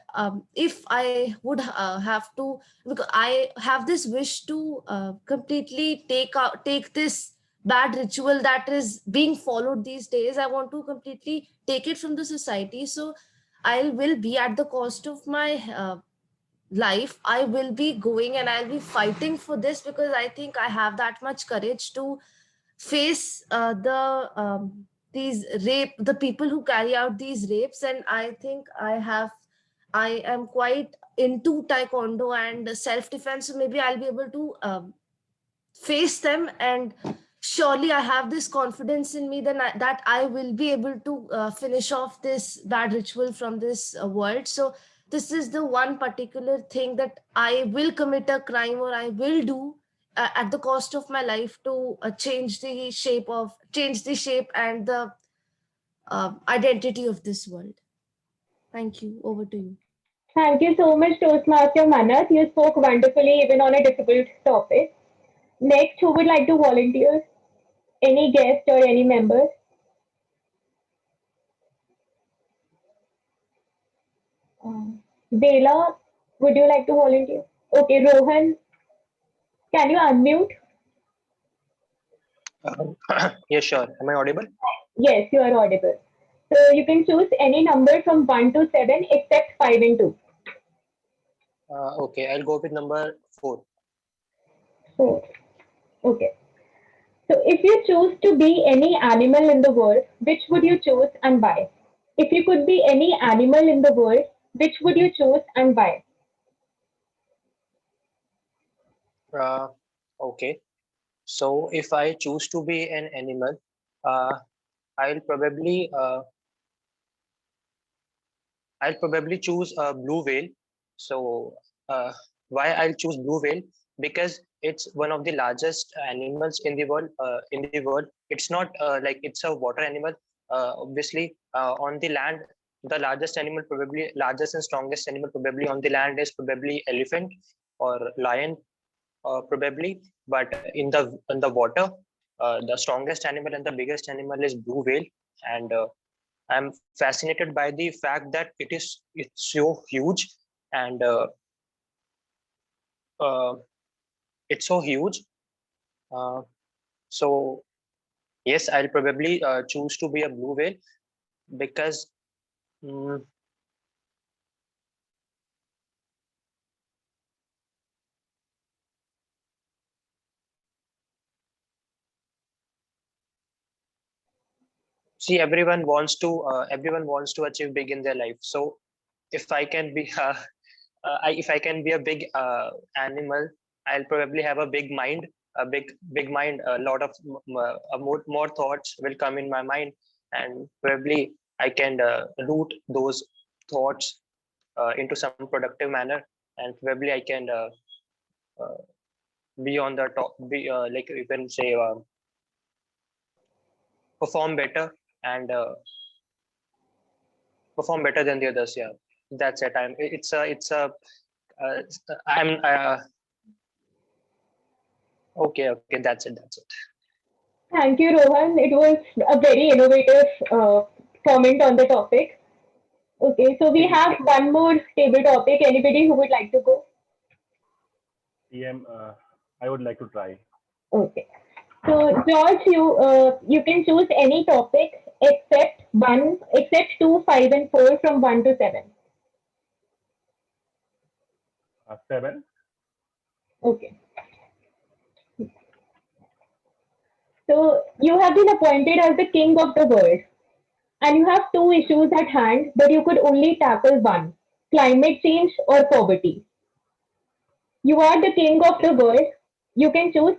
if I would have to, because I have this wish to completely take this bad ritual that is being followed these days. I want to completely take it from the society. So I will be, at the cost of my life, I will be going and I'll be fighting for this, because I think I have that much courage to face these rape, the people who carry out these rapes. And I think I am quite into taekwondo and self defense, so maybe I'll be able to face them. And surely I have this confidence in me that I will be able to finish off this bad ritual from this world. So this is the one particular thing that I will commit a crime, or I will do at the cost of my life, to change the shape and the identity of this world. Thank you. Over to you. Thank you so much, Toastmaster Manath. You spoke wonderfully even on a difficult topic. Next, who would like to volunteer? Any guest or any member? Bela, would you like to volunteer? Okay, Rohan, can you unmute? Yes, sure. Am I audible? Yes, you are audible. So you can choose any number from 1 to 7 except 5 and 2. Okay, I'll go with number 4. 4. Okay. So if you choose to be any animal in the world, which would you choose and why? If you could be any animal in the world, which would you choose and why? Okay. So if I choose to be an animal, I'll probably choose a blue whale. So why I'll choose blue whale? Because it's one of the largest animals in the world. It's not like it's a water animal. Obviously, on the land, the largest and strongest animal probably on the land is probably elephant or lion, probably. But in the water, the strongest animal and the biggest animal is blue whale. And I'm fascinated by the fact that it's so huge, and it's so huge. So yes, I'll probably choose to be a blue whale, because see, everyone wants to achieve big in their life. So if I can be if I can be a big animal, I'll probably have a big mind, big mind. A lot of more thoughts will come in my mind, and probably I can root those thoughts into some productive manner, and probably I can be on the top, be like you can say perform better and perform better than the others. Yeah, that's it. I'm okay, that's it. Thank you, Rohan. It was a very innovative comment on the topic. Okay, so we have one more table topic. Anybody who would like to go? I would like to try. Okay. So George, you can choose any topic except 2, 5, and 4 from 1 to 7. 7. Okay. So you have been appointed as the king of the world, and you have two issues at hand, but you could only tackle one: climate change or poverty. You are the king of the world. You can choose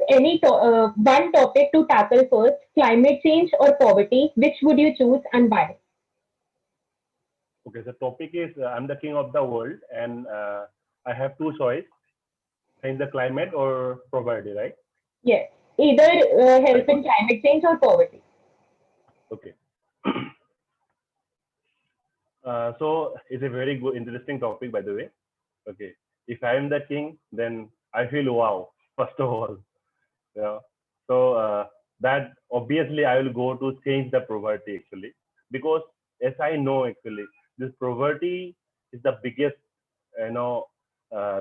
one topic to tackle first: climate change or poverty. Which would you choose and why? Okay, the topic is I'm the king of the world, and I have two choice: change the climate or poverty, right? Yes, either help in climate change or poverty. Okay. So it's a very good, interesting topic, by the way. Okay, if I am the king, then I feel wow. First of all, yeah. So that obviously I will go to change the poverty actually, because as I know actually, this poverty is the biggest,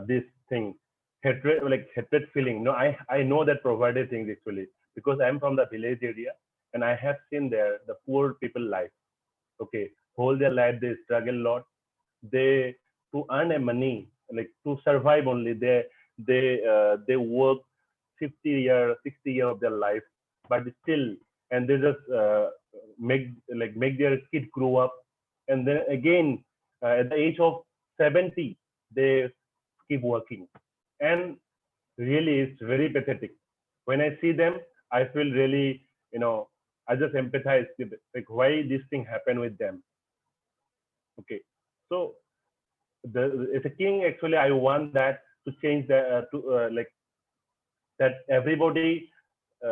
this thing, hatred, like hatred feeling. No, I know that poverty thing actually, because I'm from the village area and I have seen there the poor people life. Okay, whole their life they struggle a lot. They, to earn a money, like to survive only, they work 50 year 60 year of their life, but still, and they just make their kid grow up, and then again at the age of 70 they keep working. And really it's very pathetic. When I see them, I feel really, I just empathize with like why this thing happened with them. Okay, so as a king actually I want that to change the like that everybody,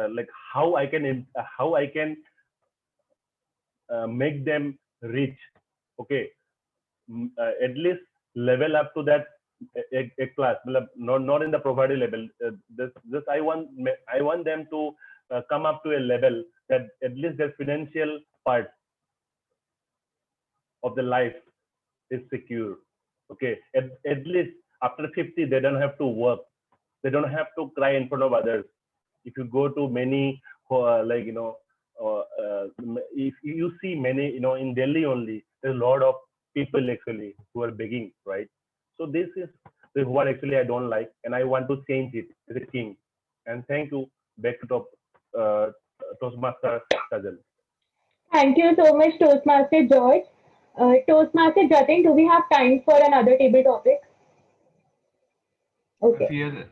like how I can make them rich. Okay, at least level up to that a class, not in the poverty level. This I want them to come up to a level that at least their financial part of the life is secure. Okay, at least after 50 they don't have to work, they don't have to cry in front of others. If you go to many if you see many, in Delhi only, there's a lot of people actually who are begging, right? So this is what actually I don't like, and I want to change it as a king. And thank you. Back to Toastmaster Sajal. Thank you so much, Toastmaster George. Toastmaster Jatin, do we have time for another table topic? I Okay. fear that.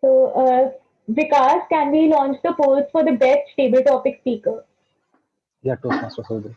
So, Vikas, can we launch the polls for the best table topic speaker? Yeah, Toastmaster Survey.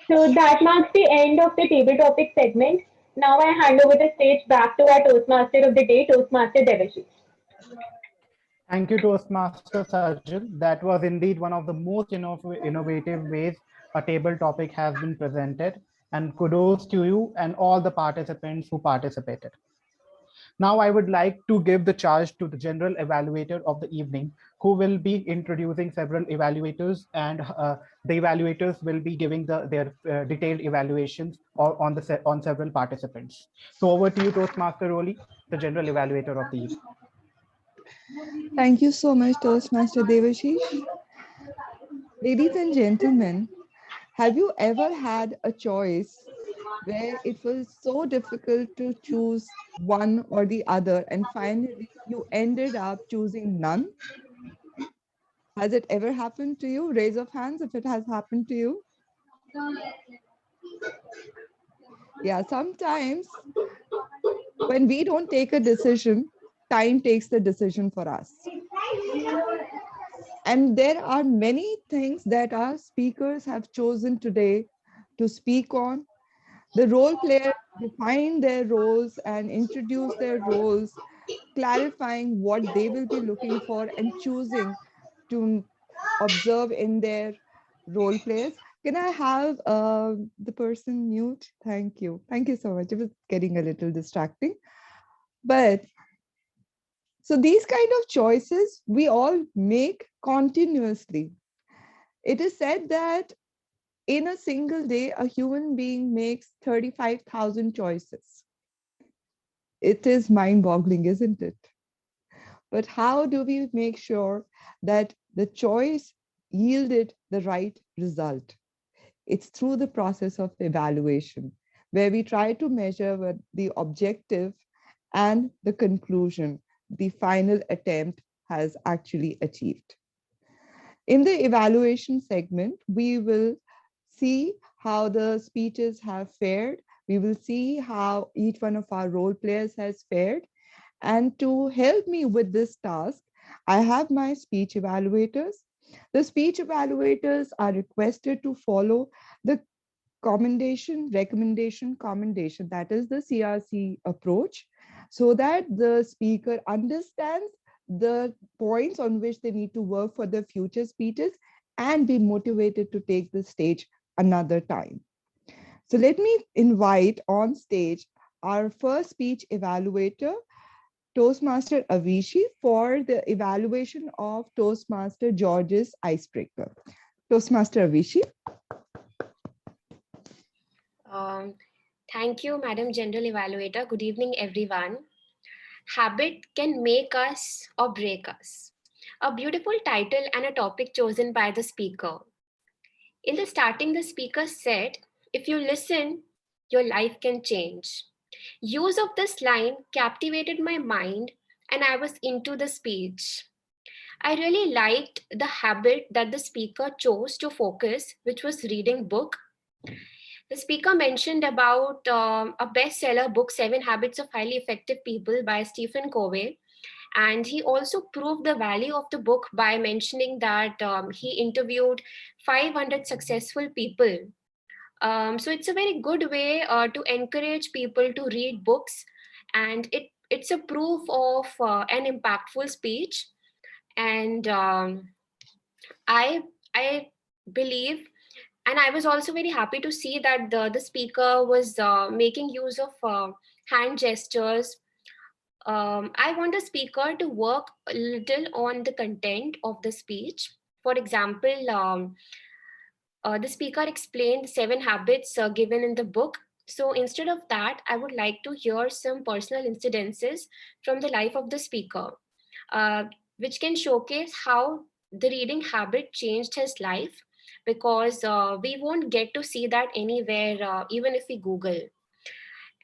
So that marks the end of the table topic segment. Now I hand over the stage back to our Toastmaster of the day, Toastmaster Devashish. Thank you, Toastmaster Sajal. That was indeed one of the most innovative ways a table topic has been presented. And kudos to you and all the participants who participated. Now I would like to give the charge to the general evaluator of the evening, who will be introducing several evaluators, and the evaluators will be giving their detailed evaluations on several participants. So over to you, Toastmaster Roli, the general evaluator of the evening. Thank you so much, Toastmaster Devashish. Ladies and gentlemen, have you ever had a choice where it was so difficult to choose one or the other, and finally you ended up choosing none? Has it ever happened to you? Raise of hands if it has happened to you. Yeah, sometimes when we don't take a decision, time takes the decision for us. And there are many things that our speakers have chosen today to speak on. The role players define their roles and introduce their roles, clarifying what they will be looking for and choosing to observe in their role players. Can I have the person mute? Thank you. Thank you so much. It was getting a little distracting. But so these kind of choices we all make continuously. It is said that in a single day, a human being makes 35,000 choices. It is mind-boggling, isn't it? But how do we make sure that the choice yielded the right result? It's through the process of evaluation, where we try to measure what the objective and the conclusion the final attempt has actually achieved. In the evaluation segment, we will see how the speeches have fared. We will see how each one of our role players has fared. And to help me with this task, I have my speech evaluators. The speech evaluators are requested to follow the recommendation, commendation, that is the CRC approach, so that the speaker understands the points on which they need to work for their future speeches and be motivated to take the stage another time. So let me invite on stage our first speech evaluator, Toastmaster Avishi, for the evaluation of Toastmaster George's icebreaker. Toastmaster Avishi. Thank you, Madam General Evaluator. Good evening, everyone. Habit can make us or break us. A beautiful title and a topic chosen by the speaker. In the starting, the speaker said, if you listen, your life can change. Use of this line captivated my mind and I was into the speech. I really liked the habit that the speaker chose to focus, which was reading book. The speaker mentioned about a bestseller book, 7 Habits of Highly Effective People by Stephen Covey. And he also proved the value of the book by mentioning that he interviewed 500 successful people. So it's a very good way to encourage people to read books. And it's a proof of an impactful speech. And I believe, and I was also very happy to see that the speaker was making use of hand gestures. I want the speaker to work a little on the content of the speech. For example, the speaker explained 7 habits given in the book. So instead of that, I would like to hear some personal incidences from the life of the speaker, which can showcase how the reading habit changed his life, because we won't get to see that anywhere, even if we Google.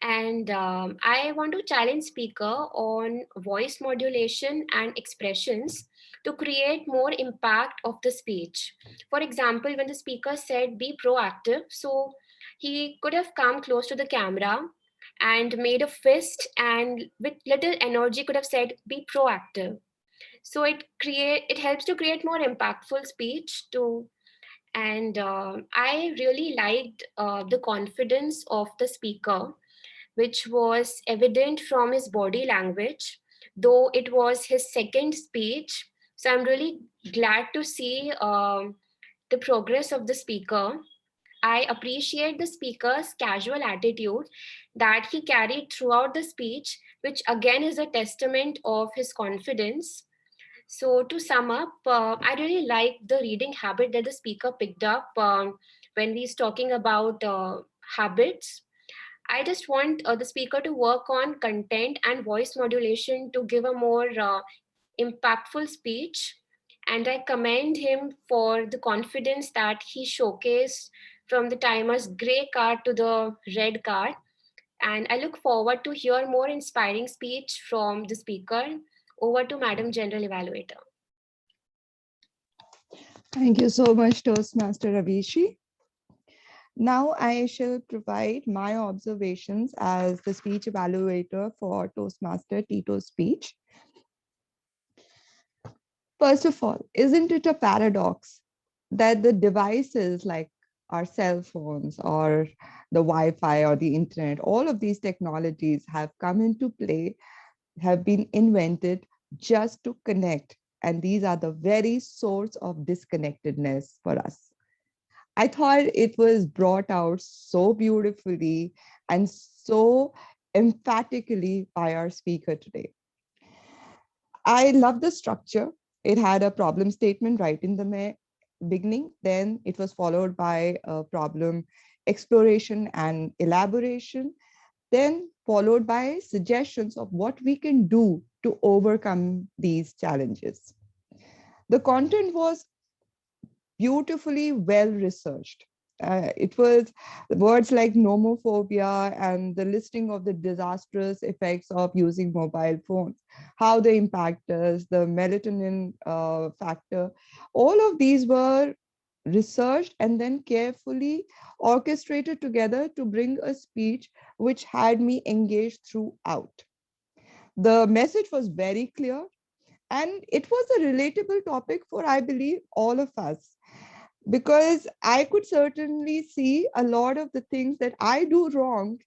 And I want to challenge speaker on voice modulation and expressions to create more impact of the speech. For example, when the speaker said be proactive, so he could have come close to the camera and made a fist and with little energy could have said be proactive. So it helps to create more impactful speech to. And I really liked the confidence of the speaker, which was evident from his body language, though it was his second speech. So I'm really glad to see the progress of the speaker. I appreciate the speaker's casual attitude that he carried throughout the speech, which again is a testament of his confidence. So to sum up, I really like the reading habit that the speaker picked up when he's talking about habits. I just want the speaker to work on content and voice modulation to give a more impactful speech. And I commend him for the confidence that he showcased from the timer's gray card to the red card. And I look forward to hear more inspiring speech from the speaker. Over to Madam General Evaluator. Thank you so much, Toastmaster Avishi. Now I shall provide my observations as the speech evaluator for Toastmaster Tito's speech. First of all, isn't it a paradox that the devices like our cell phones or the Wi-Fi or the internet, all of these technologies have come into play, have been invented just to connect. And these are the very source of disconnectedness for us. I thought it was brought out so beautifully and so emphatically by our speaker today. I love the structure. It had a problem statement right in the beginning. Then it was followed by a problem exploration and elaboration. Then followed by suggestions of what we can do to overcome these challenges. The content was beautifully well researched. It was words like nomophobia and the listing of the disastrous effects of using mobile phones, how they impact us, the melatonin factor. All of these were researched and then carefully orchestrated together to bring a speech which had me engaged throughout. The message was very clear and it was a relatable topic for, I believe, all of us, because I could certainly see a lot of the things that I do wrong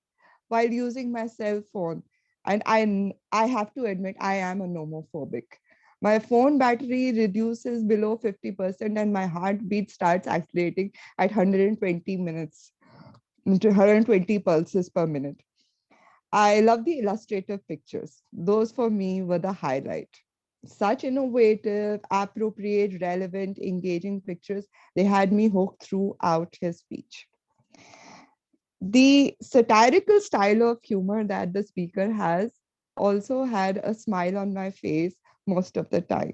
while using my cell phone. And I have to admit, I am a nomophobic. My phone battery reduces below 50% and my heartbeat starts accelerating at 120 minutes, 120 pulses per minute. I love the illustrative pictures. Those for me were the highlight. Such innovative, appropriate, relevant, engaging pictures, they had me hooked throughout his speech. The satirical style of humor that the speaker has also had a smile on my face most of the time.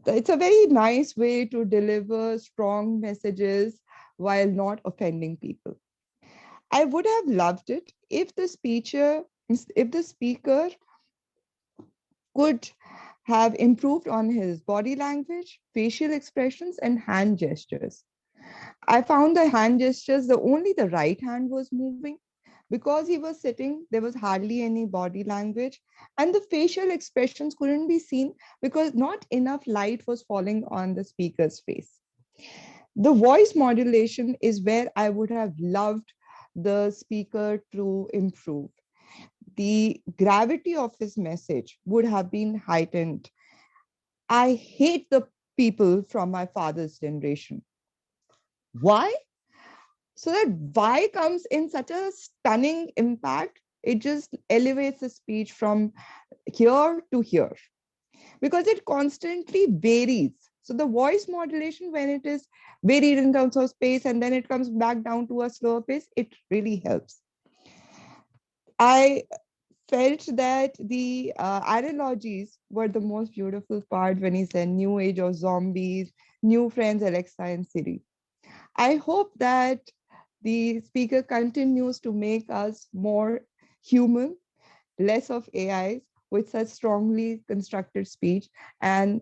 It's a very nice way to deliver strong messages while not offending people. I would have loved it if the speaker could have improved on his body language, facial expressions, and hand gestures. I found the hand gestures, only the right hand was moving. Because he was sitting, there was hardly any body language, and the facial expressions couldn't be seen because not enough light was falling on the speaker's face. The voice modulation is where I would have loved the speaker to improve. The gravity of his message would have been heightened. I hate the people from my father's generation. Why? So that why comes in such a stunning impact. It just elevates the speech from here to here because it constantly varies. So the voice modulation, when it is varied in terms of space and then it comes back down to a slower pace, it really helps. I felt that the analogies were the most beautiful part when he said new age of zombies, new friends, Alexa and Siri. I hope that the speaker continues to make us more human, less of AIs with such strongly constructed speech, and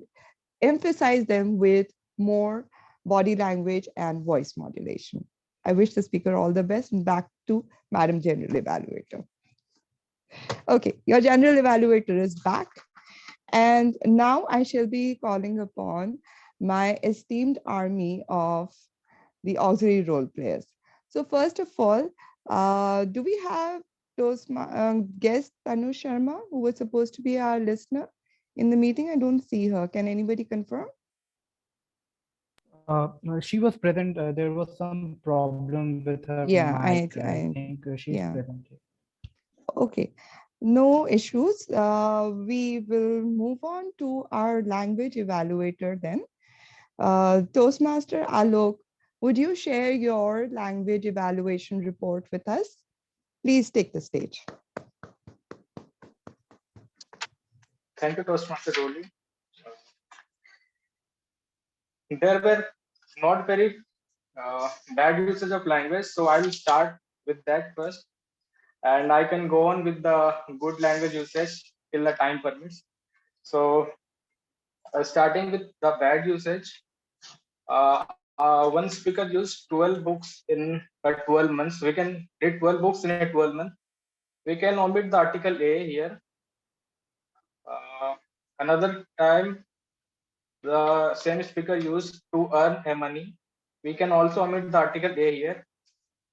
emphasize them with more body language and voice modulation. I wish the speaker all the best, and back to Madam General Evaluator. Okay, your General Evaluator is back. And now I shall be calling upon my esteemed army of the auxiliary role players. So first of all, do we have those guest Tanu Sharma, who was supposed to be our listener in the meeting? I don't see her. Can anybody confirm? She was present. There was some problem with her Yeah, mic. I think she's yeah. present. Okay, no issues. We will move on to our language evaluator then. Toastmaster Alok, would you share your language evaluation report with us? Please take the stage. Thank you, Toastmaster Roli. There were not very bad usage of language, so I will start with that first, and I can go on with the good language usage till the time permits. So, starting with the bad usage, one speaker used 12 books in 12 months. We can read 12 books in a 12 month. We can omit the article A here. Another time, the same speaker used to earn a money. We can also omit the article A here.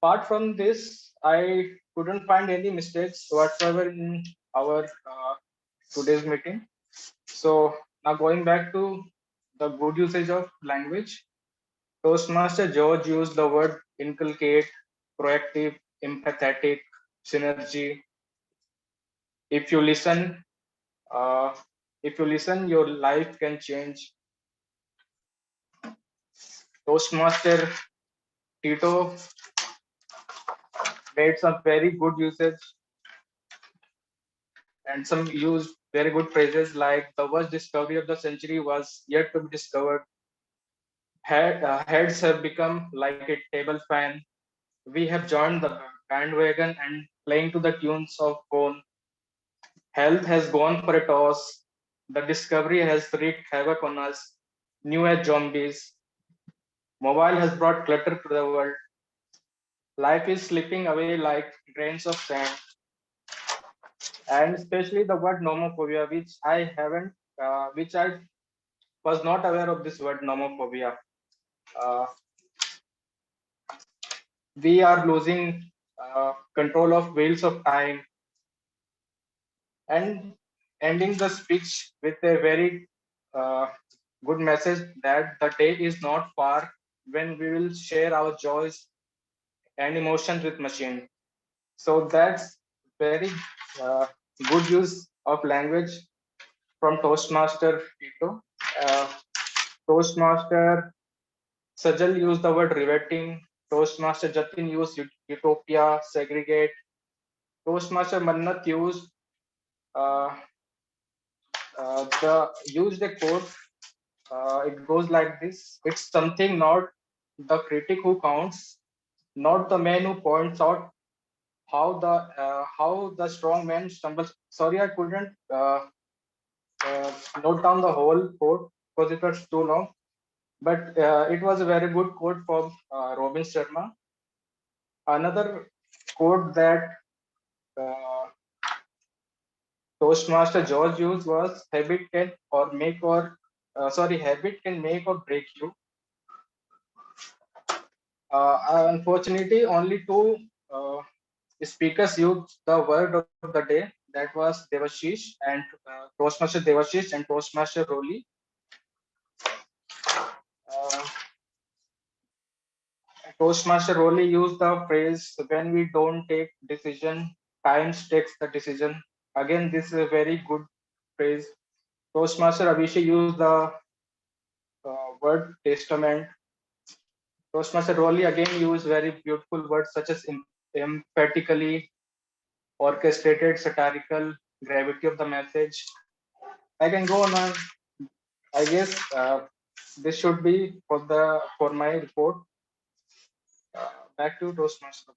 Apart from this, I couldn't find any mistakes whatsoever in our today's meeting. So now going back to the good usage of language, Toastmaster George used the word inculcate, proactive, empathetic, synergy. If you listen, uh, your life can change. Toastmaster Tito made some very good usage and some used very good phrases like the worst discovery of the century was yet to be discovered. Heads have become like a table fan. We have joined the bandwagon and playing to the tunes of Bone. Health has gone for a toss. The discovery has wreaked havoc on us. New age zombies. Mobile has brought clutter to the world. Life is slipping away like grains of sand. And especially the word nomophobia, which I was not aware of this word nomophobia. Uh, we are losing control of wheels of time. And ending the speech with a very good message that the day is not far when we will share our joys and emotions with machine. So that's very uh, good use of language from Toastmaster Tito. Uh, Toastmaster Sajal used the word riveting. Toastmaster Jatin used utopia, segregate. Toastmaster Mannat used used a quote. It goes like this: "It's something not the critic who counts, not the man who points out how the strong man stumbles." Sorry, I couldn't note down the whole quote because it was too long. But it was a very good quote from Robin Sharma. Another quote that uh, Toastmaster George used was habit can make or break you. Unfortunately, only two speakers used the word of the day. That was Devashish and Toastmaster Devashish and Toastmaster Roli. Toastmaster Roli used the phrase, "When we don't take decision, time takes the decision." Again, this is a very good phrase. Toastmaster Abhishek used the word testament. Toastmaster Rowley again used very beautiful words such as emphatically, orchestrated, satirical, gravity of the message. I can go on. I guess this should be for my report. Back to Toastmaster.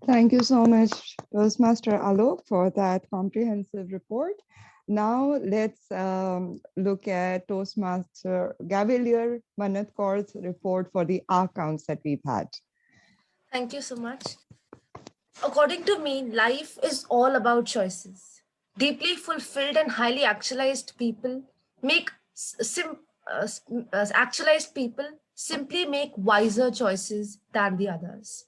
Thank you so much, Toastmaster Alok, for that comprehensive report. Now let's look at Toastmaster Gavilier Manat Kaur's report for the R counts that we've had. Thank you so much. According to me, life is all about choices. Deeply fulfilled and highly actualized people simply make wiser choices than the others.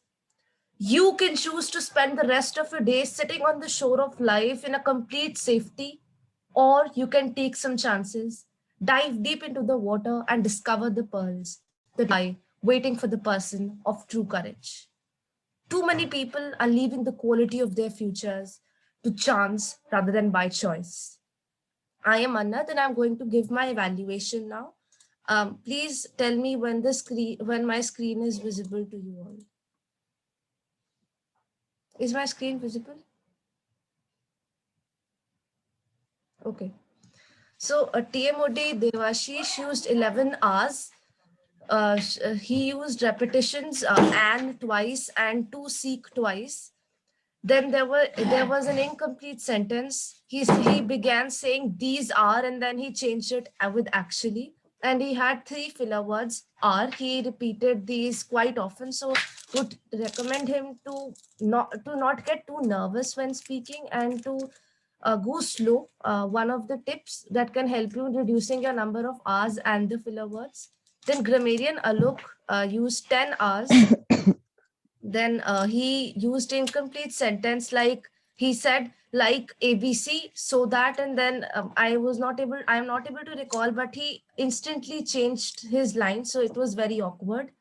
You can choose to spend the rest of your day sitting on the shore of life in a complete safety, or you can take some chances, dive deep into the water and discover the pearls that lie waiting for the person of true courage. Too many people are leaving the quality of their futures to chance rather than by choice. I am Annat and I'm going to give my evaluation now. Please tell me when my screen is visible to you all. Is my screen visible? Okay. So TMOD Devashish used 11 hours. He used repetitions and twice and to seek twice. Then there was an incomplete sentence. He began saying these are and then he changed it with actually. And he had 3 filler words are. He repeated these quite often. So would recommend him to not get too nervous when speaking and to go slow. One of the tips that can help you in reducing your number of R's and the filler words. Then grammarian Alok used 10 hours. Then he used incomplete sentence, like he said like ABC, so that, and then I am not able to recall, but he instantly changed his line, so it was very awkward.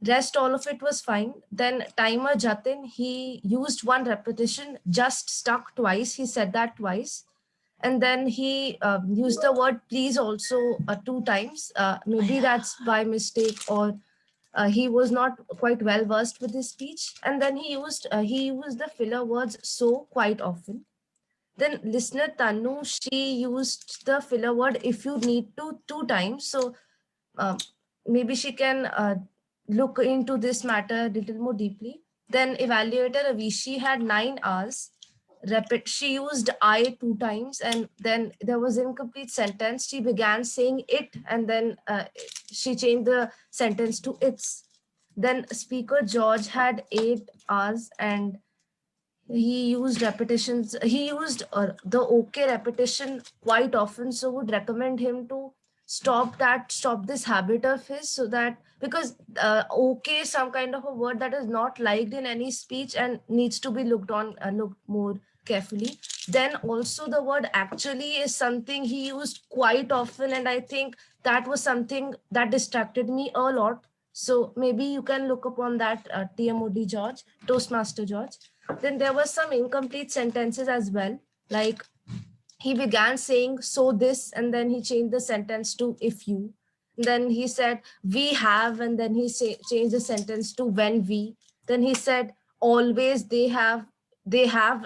Rest all of it was fine. Then timer Jatin, he used one repetition, just stuck twice, he said that twice. And then he used the word please also 2 times. Maybe that's by mistake, or he was not quite well versed with his speech. And then he used the filler words so quite often. Then listener Tanu, she used the filler word if you need to 2 times. So uh, maybe she can look into this matter a little more deeply. Then evaluator Avishi had 9 hours. She used I 2 times, and then there was incomplete sentence. She began saying it, and then she changed the sentence to its. Then speaker George had 8 hours, and he used repetitions. He used the okay repetition quite often, so would recommend him to stop this habit of his, so that, because okay is some kind of a word that is not liked in any speech and needs to be looked more carefully. Then also the word actually is something he used quite often, and I think that was something that distracted me a lot. So maybe you can look upon that, TMOD George, Toastmaster George. Then there were some incomplete sentences as well, like he began saying so this, and then he changed the sentence to if you. Then he said we have, and then he changed the sentence to when we. Then he said always they have,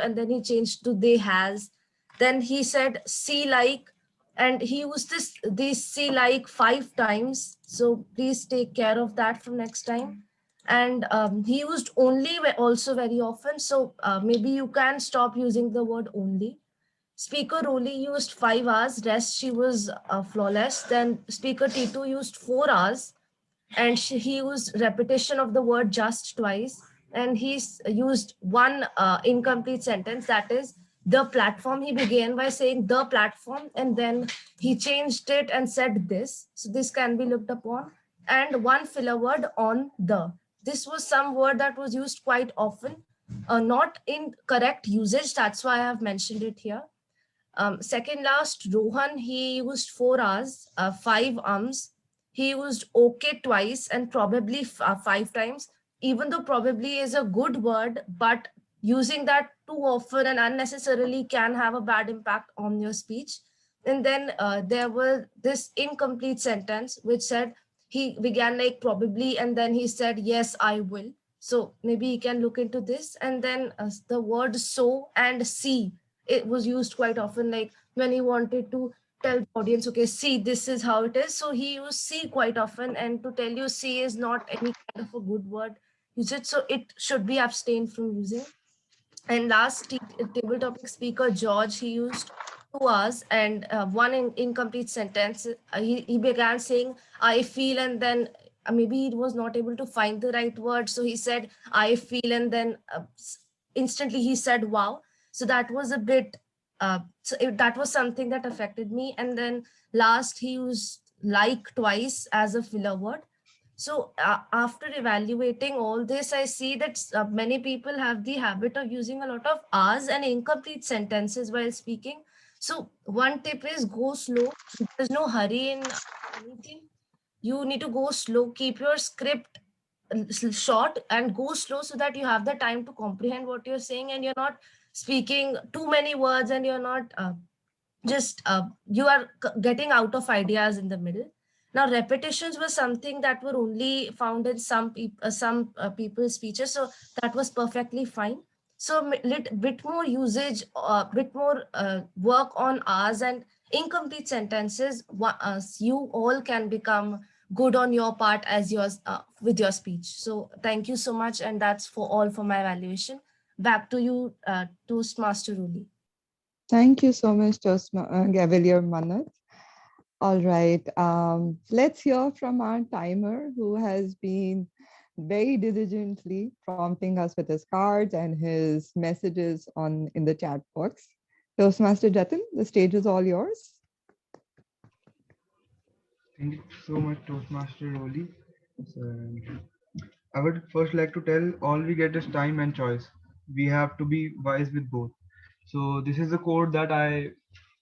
and then he changed to they has. Then he said see like, and he used this see like 5 times, so please take care of that from next time. And he used only also very often, so maybe you can stop using the word only. Speaker Roli used 5 hours, rest she was flawless. Then speaker T2 used 4 hours, and he used repetition of the word just twice. And used one incomplete sentence, that is the platform. He began by saying the platform, and then he changed it and said this. So this can be looked upon. And one filler word on the. This was some word that was used quite often, not in correct usage. That's why I have mentioned it here. Second last, Rohan, he used 4 hours, 5 arms. He used okay twice and probably 5 times, even though probably is a good word, but using that too often and unnecessarily can have a bad impact on your speech. And then there were this incomplete sentence which said he began like probably, and then he said, yes, I will. So maybe he can look into this. And then the word so and see, it was used quite often, like when he wanted to tell the audience, okay, see, this is how it is. So he used see quite often, and to tell you see is not any kind of a good word, use it, so it should be abstained from using. And last table topic speaker George, he used 2 hours and one incomplete sentence. He began saying I feel, and then maybe he was not able to find the right word, so he said I feel, and then instantly he said wow. So that was a bit that was something that affected me. And then last, he used like twice as a filler word. So after evaluating all this, I see that many people have the habit of using a lot of R's and incomplete sentences while speaking. So one tip is go slow. There's no hurry in anything. You need to go slow. Keep your script short and go slow, so that you have the time to comprehend what you're saying, and you're not speaking too many words, and you're not you are getting out of ideas in the middle. Now repetitions were something that were only found in some people's speeches, so that was perfectly fine. So bit more usage, bit more work on R's and incomplete sentences, you all can become good on your part as yours with your speech. So thank you so much, and that's for all for my evaluation. Back to you, Toastmaster Ruli. Thank you so much, Gavalier Manath. All right, let's hear from our timer, who has been very diligently prompting us with his cards and his messages in the chat box. Toastmaster Jatin, the stage is all yours. Thank you so much, Toastmaster Oli. So, I would first like to tell all we get is time and choice. We have to be wise with both. So this is the code that I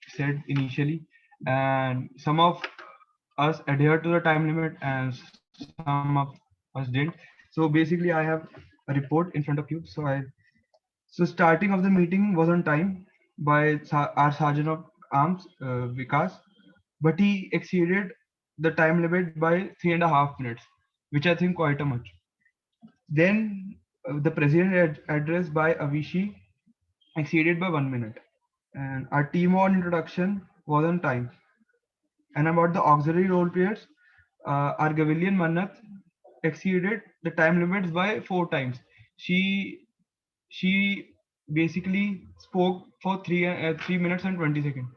said initially, and some of us adhere to the time limit and some of us didn't. So basically I have a report in front of you. So starting of the meeting was on time by our Sergeant of Arms, Vikas, but he exceeded the time limit by 3.5 minutes, which I think quite a much. Then the president address by Avishi exceeded by 1 minute, and our team on introduction was on time. And about the auxiliary role players, our Gavilian Mannat exceeded the time limits by 4 times. She basically spoke for 3 minutes and 20 seconds.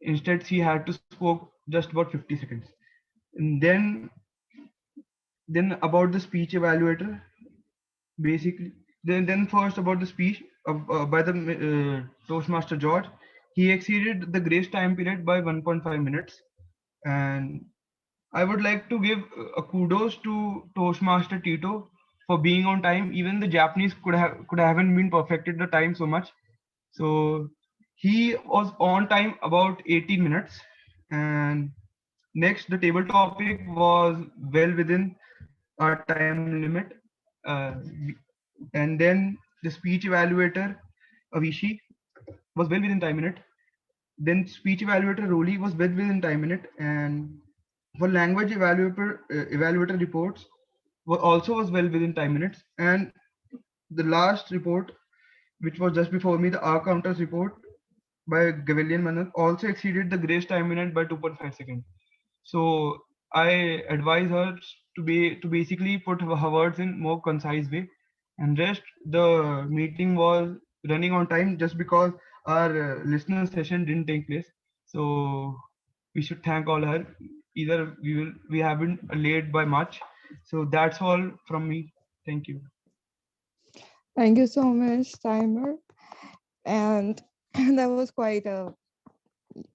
Instead, she had to spoke just about 50 seconds. And then about the speech evaluator, basically then first about the speech by the Toastmaster George. He exceeded the grace time period by 1.5 minutes, and I would like to give a kudos to Toastmaster Tito for being on time. Even the Japanese could haven't been perfected the time so much. So he was on time about 18 minutes. And next, the table topic was well within our time limit. And then the speech evaluator Avishi was well within time limit. Then speech evaluator Roli was well within time limit, and for language evaluator reports also was well within time minutes. And the last report, which was just before me, the R counters report by Gavilian Manat, also exceeded the grace time minute by 2.5 seconds. So I advise her to basically put her words in more concise way, and rest the meeting was running on time just because our listener session didn't take place. So we should thank all her. Either we haven't late by much. So that's all from me. Thank you. Thank you so much, Timer. And that was quite a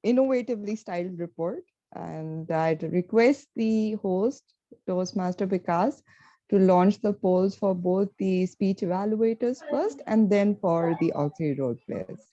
innovatively styled report. And I'd request the host, Toastmaster Vikas, to launch the polls for both the speech evaluators first and then for the auxiliary role players.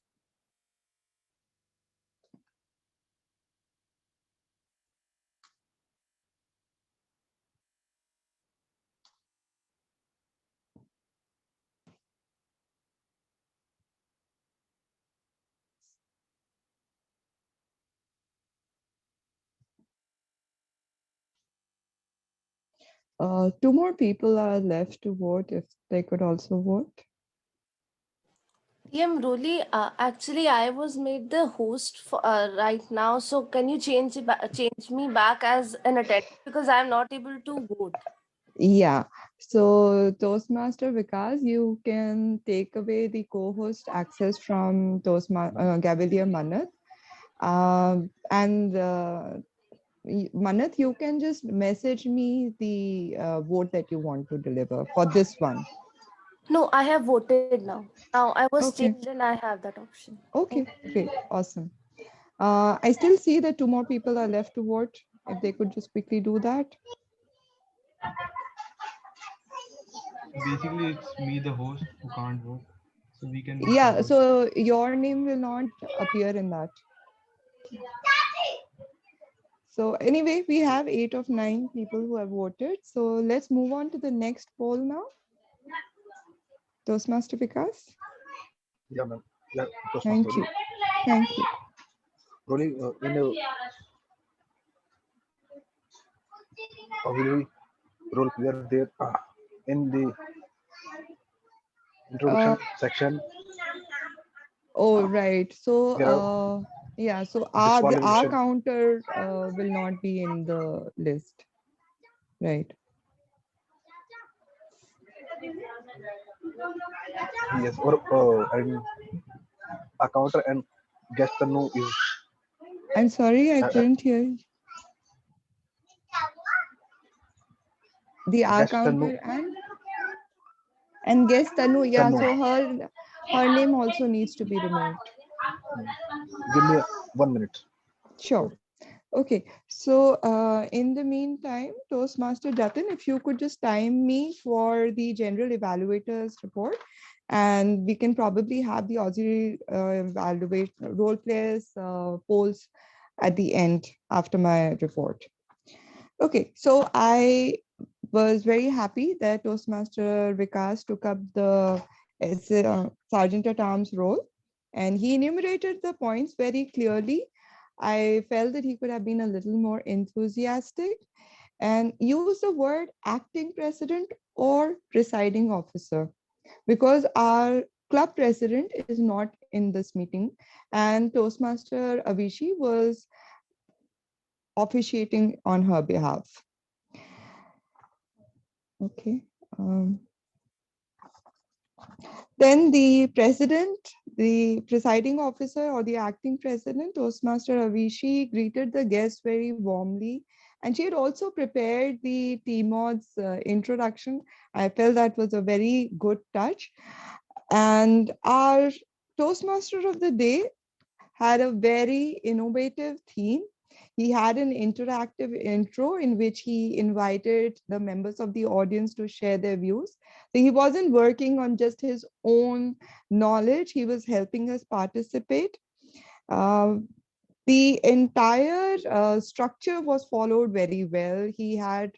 Two more people are left to vote if they could also vote. PM Roli, actually, I was made the host for right now. So can you change me back as an attendee because I'm not able to vote. Yeah, so Toastmaster Vikas, you can take away the co-host access from Gavilier Manath. And Manath, you can just message me the vote that you want to deliver for this one. No, I have voted now. Now I was Okay. changed and I have that option. Okay, great, awesome. I still see that two more people are left to vote. If they could just quickly do that. Basically, it's me, the host, who can't vote. So we can. Yeah, so your name will not appear in that. So anyway, we have 8 of 9 people who have voted. So let's move on to the next poll now. Toastmaster Vikas. Yeah, ma'am. Yeah, Thank you. Thank you. Roli, in auxiliary role player there in the introduction section. Oh, right. So yeah, so our counter will not be in the list. Right. Yes, or and a counter and guest no is. I'm sorry, I couldn't hear you. The R counter and guest Tanu, yeah. Tanu. So her name also needs to be removed. Give me 1 minute. Sure. Okay, so in the meantime, Toastmaster Jatin, if you could just time me for the general evaluators report, and we can probably have the auxiliary evaluate role players polls at the end after my report. Okay, so I was very happy that Toastmaster Vikas took up the Sergeant at Arms role, and he enumerated the points very clearly. I felt that he could have been a little more enthusiastic and use the word acting president or presiding officer, because our club president is not in this meeting and Toastmaster Avishi was officiating on her behalf. Okay. Then the president, the presiding officer or the acting president, Toastmaster Avishi, greeted the guests very warmly. And she had also prepared the TMOD's introduction. I felt that was a very good touch. And our Toastmaster of the day had a very innovative theme. He had an interactive intro in which he invited the members of the audience to share their views. So he wasn't working on just his own knowledge, he was helping us participate. The entire structure was followed very well. He had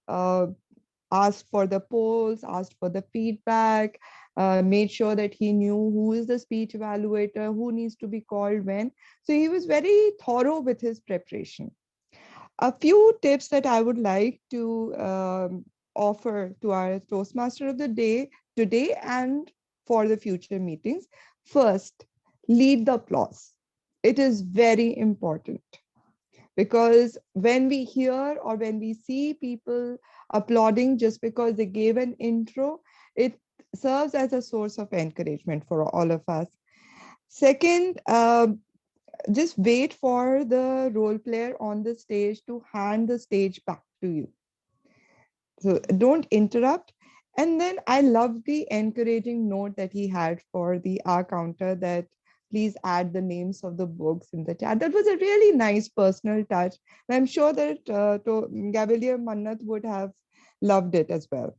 asked for the polls, asked for the feedback, made sure that he knew who is the speech evaluator, who needs to be called when. So he was very thorough with his preparation. A few tips that I would like to offer to our Toastmaster of the day today and for the future meetings. First, lead the applause. It is very important, because when we hear or when we see people applauding just because they gave an intro, it serves as a source of encouragement for all of us. Second, just wait for the role player on the stage to hand the stage back to you. So don't interrupt. And then I love the encouraging note that he had for the R counter, that please add the names of the books in the chat. That was a really nice personal touch. And I'm sure that Gavilier Mannat would have loved it as well.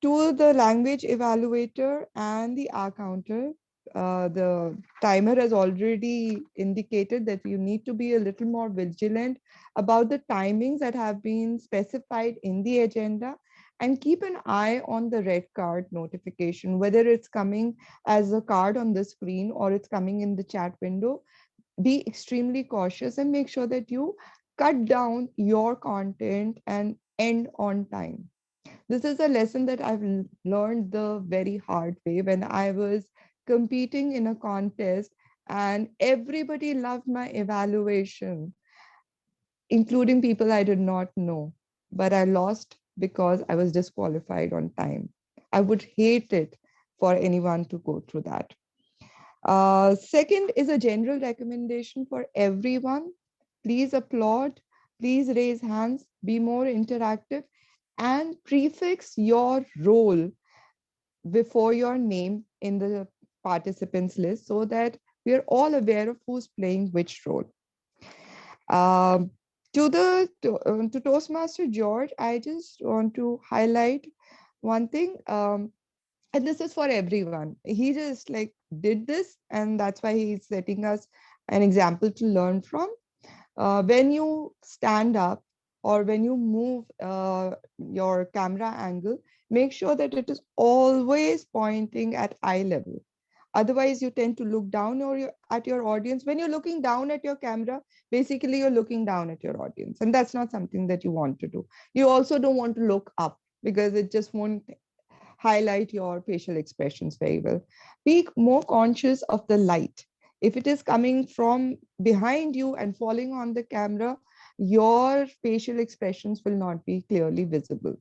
To the language evaluator and the R counter, the timer has already indicated that you need to be a little more vigilant about the timings that have been specified in the agenda, and keep an eye on the red card notification, whether it's coming as a card on the screen or it's coming in the chat window. Be extremely cautious and make sure that you cut down your content and end on time. This is a lesson that I've learned the very hard way when I was competing in a contest and everybody loved my evaluation, including people I did not know, but I lost because I was disqualified on time. I would hate it for anyone to go through that. Second is a general recommendation for everyone. Please applaud, please raise hands, be more interactive, and prefix your role before your name in the participants list so that we are all aware of who's playing which role. To Toastmaster George, I just want to highlight one thing, and this is for everyone. He just like did this, and that's why he's setting us an example to learn from. When you stand up or when you move your camera angle, make sure that it is always pointing at eye level. Otherwise, you tend to look down at your audience. When you're looking down at your camera, basically you're looking down at your audience. And that's not something that you want to do. You also don't want to look up because it just won't highlight your facial expressions very well. Be more conscious of the light. If it is coming from behind you and falling on the camera, your facial expressions will not be clearly visible.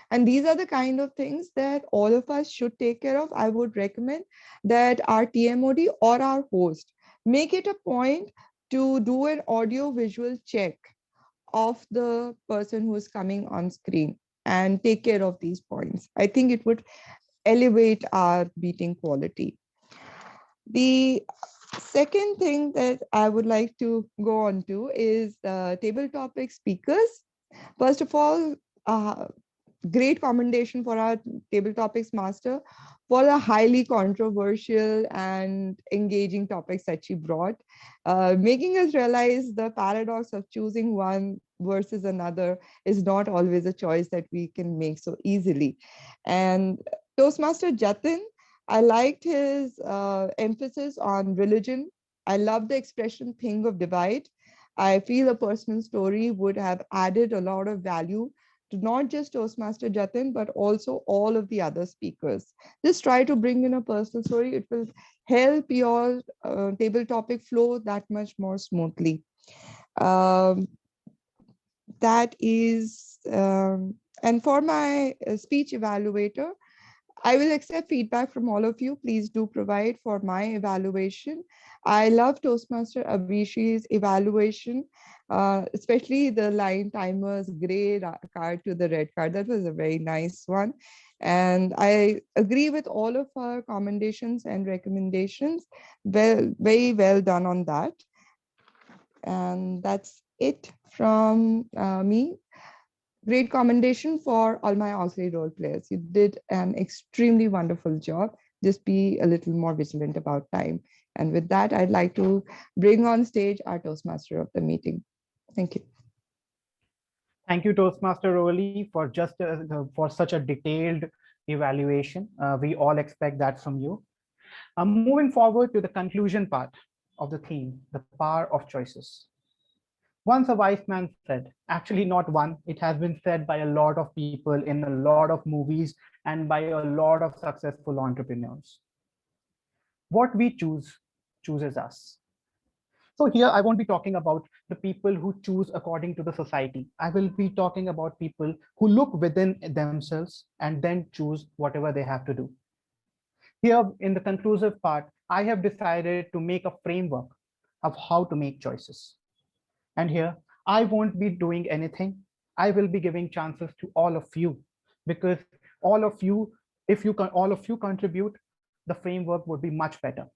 And these are the kind of things that all of us should take care of. I would recommend that our TMOD or our host make it a point to do an audio visual check of the person who is coming on screen and take care of these points. I think it would elevate our meeting quality. The second thing that I would like to go on to is table topic speakers. First of all, great commendation for our table topics master for the highly controversial and engaging topics that she brought, making us realize the paradox of choosing one versus another is not always a choice that we can make so easily. And Toastmaster Jatin, I liked his emphasis on religion. I love the expression thing of divide. I feel a personal story would have added a lot of value to not just Toastmaster Jatin, but also all of the other speakers. Just try to bring in a personal story. It will help your table topic flow that much more smoothly. That is, and for my speech evaluator, I will accept feedback from all of you. Please do provide for my evaluation. I love Toastmaster Abhishi's evaluation, especially the line timers, gray card to the red card. That was a very nice one. And I agree with all of our commendations and recommendations. Well, very well done on that. And that's it from me. Great commendation for all my auxiliary role players. You did an extremely wonderful job. Just be a little more vigilant about time. And with that, I'd like to bring on stage our Toastmaster of the meeting. Thank you. Thank you, Toastmaster Rowley, for for such a detailed evaluation. We all expect that from you. Moving forward to the conclusion part of the theme, the power of choices. Once a wise man said, actually not one, it has been said by a lot of people in a lot of movies and by a lot of successful entrepreneurs. What we choose chooses us. So here I won't be talking about the people who choose according to the society. I will be talking about people who look within themselves and then choose whatever they have to do. Here in the conclusive part, I have decided to make a framework of how to make choices. And here, I won't be doing anything. I will be giving chances to all of you, because all of you, if you can, all of you contribute, the framework would be much better.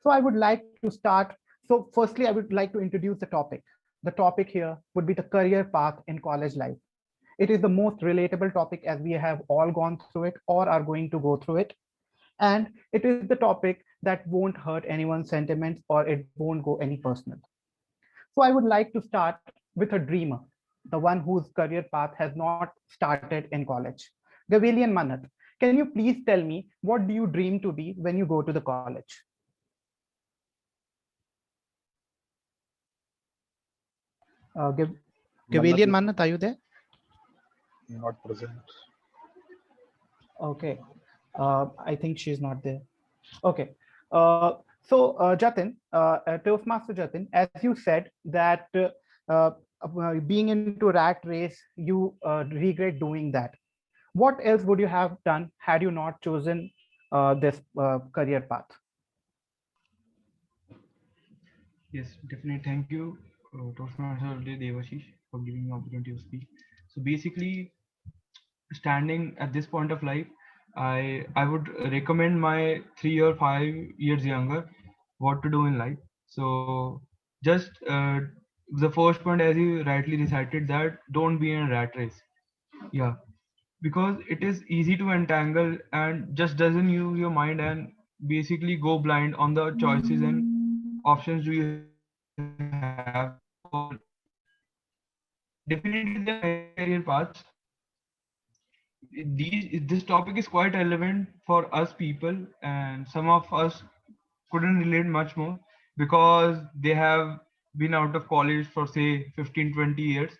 So I would like to start. So firstly, I would like to introduce the topic. The topic here would be the career path in college life. It is the most relatable topic as we have all gone through it or are going to go through it. And it is the topic that won't hurt anyone's sentiments or it won't go any personal. So I would like to start with a dreamer, the one whose career path has not started in college. Gavilian Manath, can you please tell me what do you dream to be when you go to the college? Gavilian Manath, are you there? Not present. Okay, I think she's not there. Okay, Jatin, Toastmaster Jatin, as you said that being into rat race, you regret doing that. What else would you have done had you not chosen this career path? Yes, definitely. Thank you, Toastmaster Devashish, for giving me the opportunity to speak. So basically, standing at this point of life, I would recommend my 3 or 5 years younger what to do in life. So just the first point, as you rightly recited, that don't be in a rat race. Yeah, because it is easy to entangle and just doesn't use your mind and basically go blind on the choices and options do you have. So definitely there are many career paths. This topic is quite relevant for us people, and some of us couldn't relate much more because they have been out of college for say 15-20 years.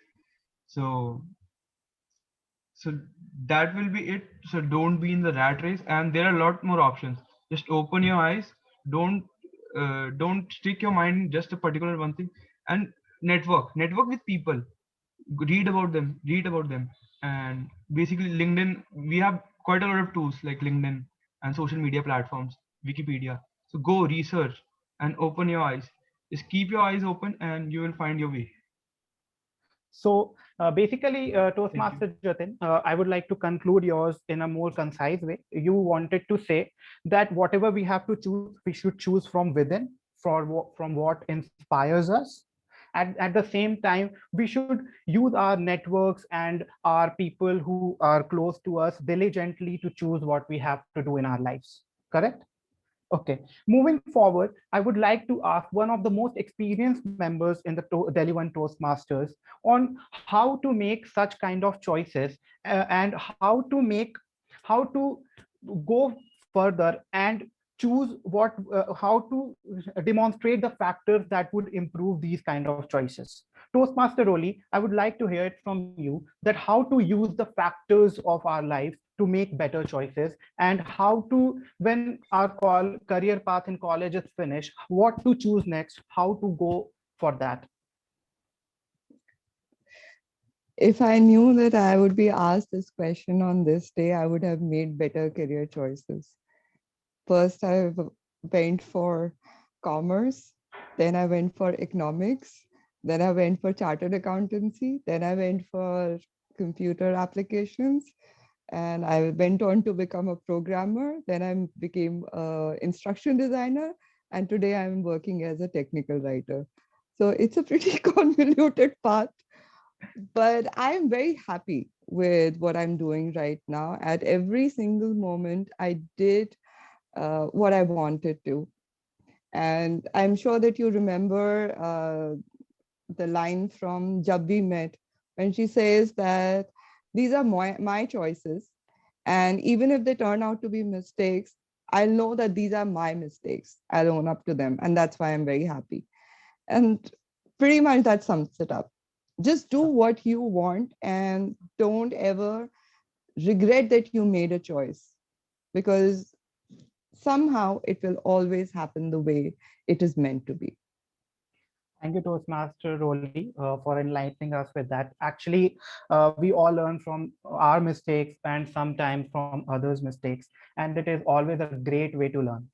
So so that will be it. So don't be in the rat race, and there are a lot more options. Just open your eyes. Don't stick your mind in just a particular one thing, and network with people. Read about them, and basically LinkedIn, we have quite a lot of tools like LinkedIn and social media platforms, Wikipedia. So go research and open your eyes. Just keep your eyes open and you will find your way. So basically, Toastmaster Jatin, I would like to conclude yours in a more concise way. You wanted to say that whatever we have to choose, we should choose from within, from what inspires us. At the same time, we should use our networks and our people who are close to us diligently to choose what we have to do in our lives. Correct? Okay, moving forward, I would like to ask one of the most experienced members in the Delhi One Toastmasters on how to make such kind of choices and how to go further and choose how to demonstrate the factors that would improve these kind of choices. Toastmaster Oli, I would like to hear it from you that how to use the factors of our life to make better choices, and how to, when our career path in college is finished, what to choose next, how to go for that. If I knew that I would be asked this question on this day, I would have made better career choices. First, I went for commerce, then I went for economics, then I went for chartered accountancy, then I went for computer applications, and I went on to become a programmer. Then I became an instruction designer, and today I'm working as a technical writer. So it's a pretty convoluted path, but I'm very happy with what I'm doing right now. At every single moment, I did what I wanted to. And I'm sure that you remember the line from Jab We Met, when she says that these are my choices. And even if they turn out to be mistakes, I know that these are my mistakes. I'll own up to them. And that's why I'm very happy. And pretty much that sums it up. Just do what you want and don't ever regret that you made a choice, because somehow it will always happen the way it is meant to be. Thank you, Toastmaster Roli, for enlightening us with that. Actually, we all learn from our mistakes and sometimes from others' mistakes, and it is always a great way to learn.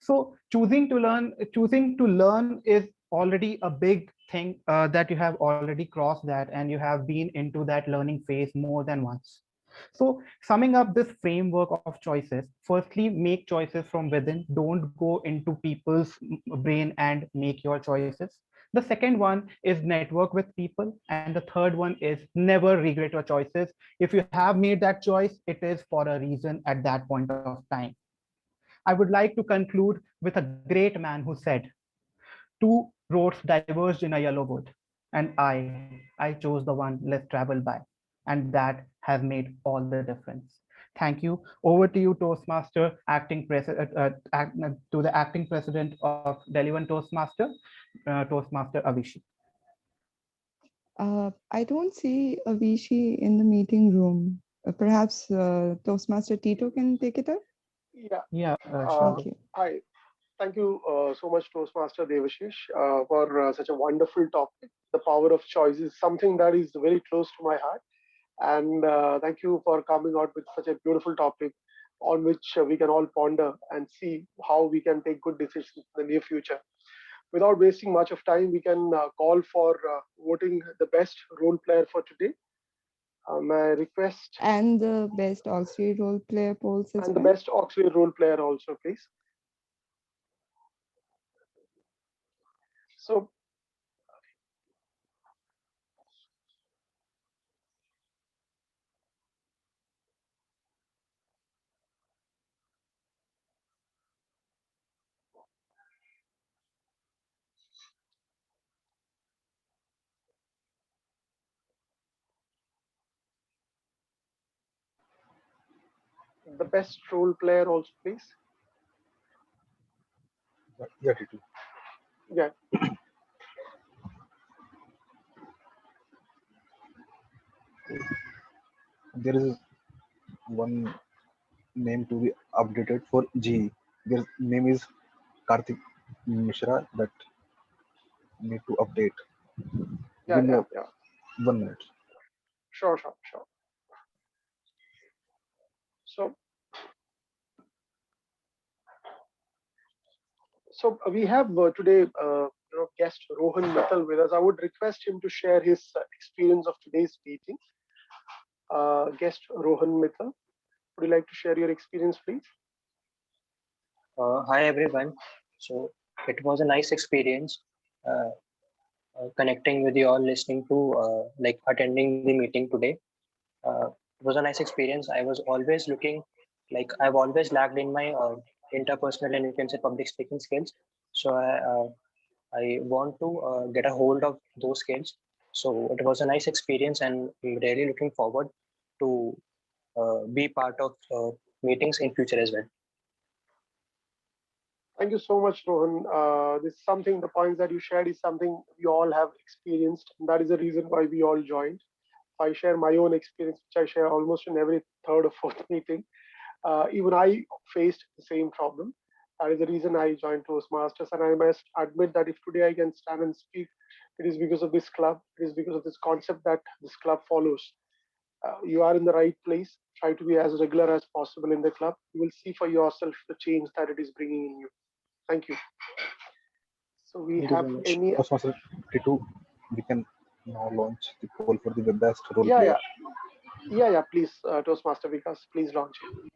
So choosing to learn is already a big thing that you have already crossed that, and you have been into that learning phase more than once. So summing up this framework of choices, firstly, make choices from within. Don't go into people's brain and make your choices. The second one is network with people. And the third one is never regret your choices. If you have made that choice, it is for a reason at that point of time. I would like to conclude with a great man who said, two roads diverged in a yellow wood, and I chose the one less traveled by. And that has made all the difference. Thank you. Over to you, Toastmaster, to the acting president of Delhi One Toastmaster, Toastmaster Avishi. I don't see Avishi in the meeting room. Perhaps Toastmaster Tito can take it up? Yeah. Thank you. Hi. Thank you so much, Toastmaster Devashish, for such a wonderful topic. The power of choice is something that is very close to my heart. And thank you for coming out with such a beautiful topic on which we can all ponder and see how we can take good decisions in the near future. Without wasting much of time, we can call for voting the best role player for today. May I request? And the best auxiliary role player polls as And the well. best auxiliary role player also, please. So the best role player also, please. Yeah, Titu. Yeah. There is one name to be updated for G. Their name is Karthik Mishra that need to update. Yeah, Give me yeah, yeah. 1 minute. Sure. So we have today guest Rohan Mittal with us. I would request him to share his experience of today's meeting. Guest Rohan Mittal, would you like to share your experience, please? Hi everyone. So it was a nice experience connecting with you all, listening to like attending the meeting today. It was a nice experience. I was always looking, like I've always lagged in my interpersonal and you can say public speaking skills. So I want to get a hold of those skills. So it was a nice experience, and I'm really looking forward to be part of meetings in future as well. Thank you so much, Rohan. This is something, the points that you shared is something we all have experienced. And that is the reason why we all joined. I share my own experience, which I share almost in every third or fourth meeting. Even I faced the same problem. That is the reason I joined Toastmasters. And I must admit that if today I can stand and speak, it is because of this club. It is because of this concept that this club follows. You are in the right place. Try to be as regular as possible in the club. You will see for yourself the change that it is bringing in you. Thank you. So we Thank you have very much. any? Toastmaster T2, we can now launch the poll for the best role Yeah, player. yeah. Please, Toastmaster Vikas, please launch it.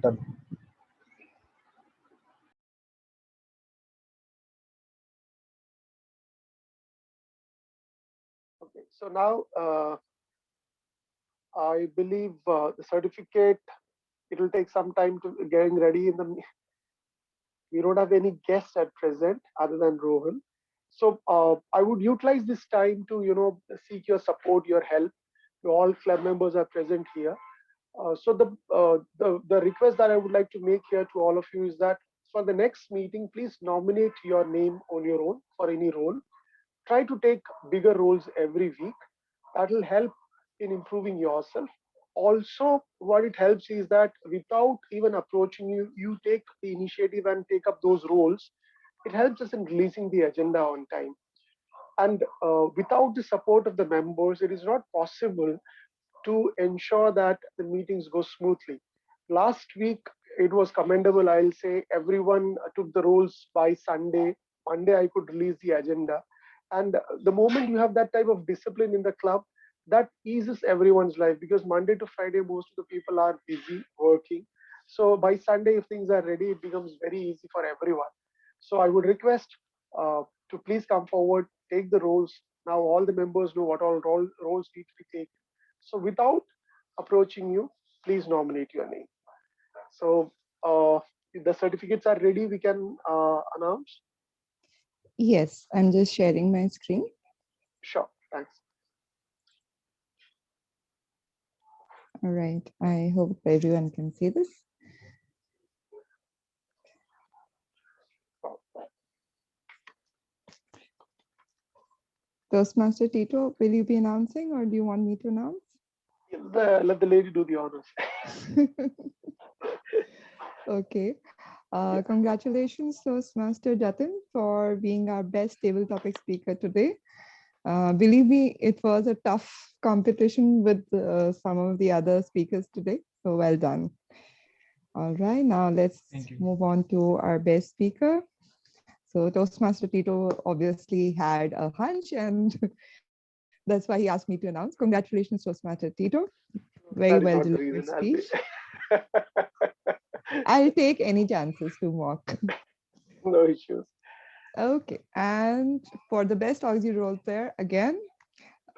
Done. Okay, so now I believe the certificate, it will take some time to getting ready. We don't have any guests at present other than Rohan. So I would utilize this time to seek your support, your help. All club members are present here. So the request that I would like to make here to all of you is that for the next meeting, please nominate your name on your own for any role. Try to take bigger roles every week. That will help in improving yourself. Also, what it helps is that without even approaching you, you take the initiative and take up those roles. It helps us in releasing the agenda on time. And without the support of the members, it is not possible to ensure that the meetings go smoothly. Last week, it was commendable. I'll say everyone took the roles by Sunday. Monday, I could release the agenda. And the moment you have that type of discipline in the club, that eases everyone's life because Monday to Friday, most of the people are busy working. So by Sunday, if things are ready, it becomes very easy for everyone. So I would request to please come forward, take the roles. Now all the members know what all roles need to be taken. So without approaching you, please nominate your name. So if the certificates are ready, we can announce. Yes, I'm just sharing my screen. Sure, thanks. All right, I hope everyone can see this. Toastmaster Tito, will you be announcing or do you want me to announce? Let the lady do the honors. Okay. Congratulations, Toastmaster Jatin, for being our best table topic speaker today. Believe me, it was a tough competition with some of the other speakers today. So well done. All right, now let's move on to our best speaker. So Toastmaster Tito obviously had a hunch and that's why he asked me to announce. Congratulations, Toastmaster Tito. Very well delivered speech. I'll take any chances to mock. No issues. Okay, and for the best auxiliary role player, again,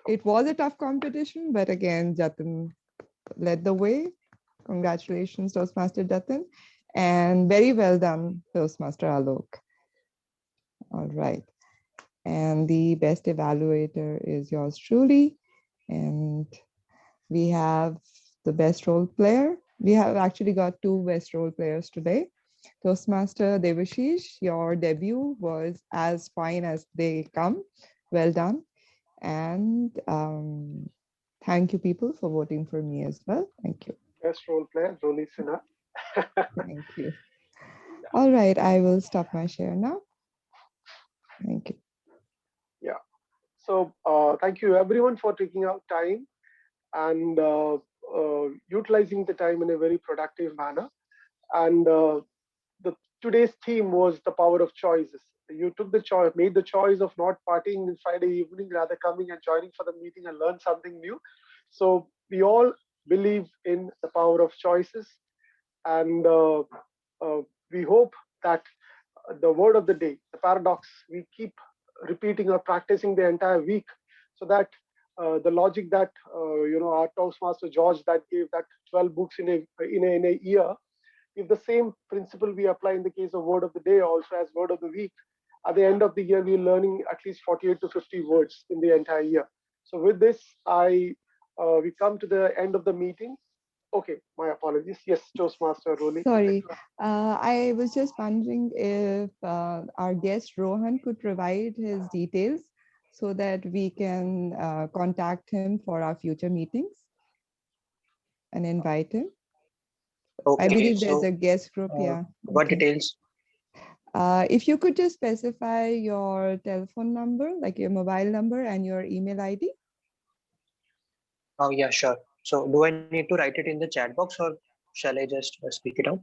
it was a tough competition, but again, Jatin led the way. Congratulations, Toastmaster Jatin, and very well done, Toastmaster Alok. All right, and the best evaluator is yours truly, and we have the best role player. We have actually got two best role players today. Toastmaster Devashish, your debut was as fine as they come. Well done. And thank you people for voting for me as well. Thank you. Best role player, Roli Sinha. Thank you. All right, I will stop my share now. Thank you. Yeah. So thank you everyone for taking out time and utilizing the time in a very productive manner. And today's theme was the power of choices. You took the choice, made the choice of not partying on Friday evening, rather coming and joining for the meeting and learn something new. So we all believe in the power of choices, and we hope that the word of the day, the paradox, we keep repeating or practicing the entire week, so that the logic that our Toastmaster George that gave that 12 books in a year, if the same principle we apply in the case of word of the day also as word of the week, at the end of the year we're learning at least 48 to 50 words in the entire year. So with this, we come to the end of the meeting. Okay, my apologies. Yes, Toastmaster Roli. Sorry, I was just wondering if our guest Rohan could provide his details so that we can contact him for our future meetings and invite him. Okay, I believe there's so a guest group. Yeah. what Okay. details? If you could just specify your telephone number, like your mobile number and your email ID. Oh, yeah, sure. So do I need to write it in the chat box, or shall I just speak it out?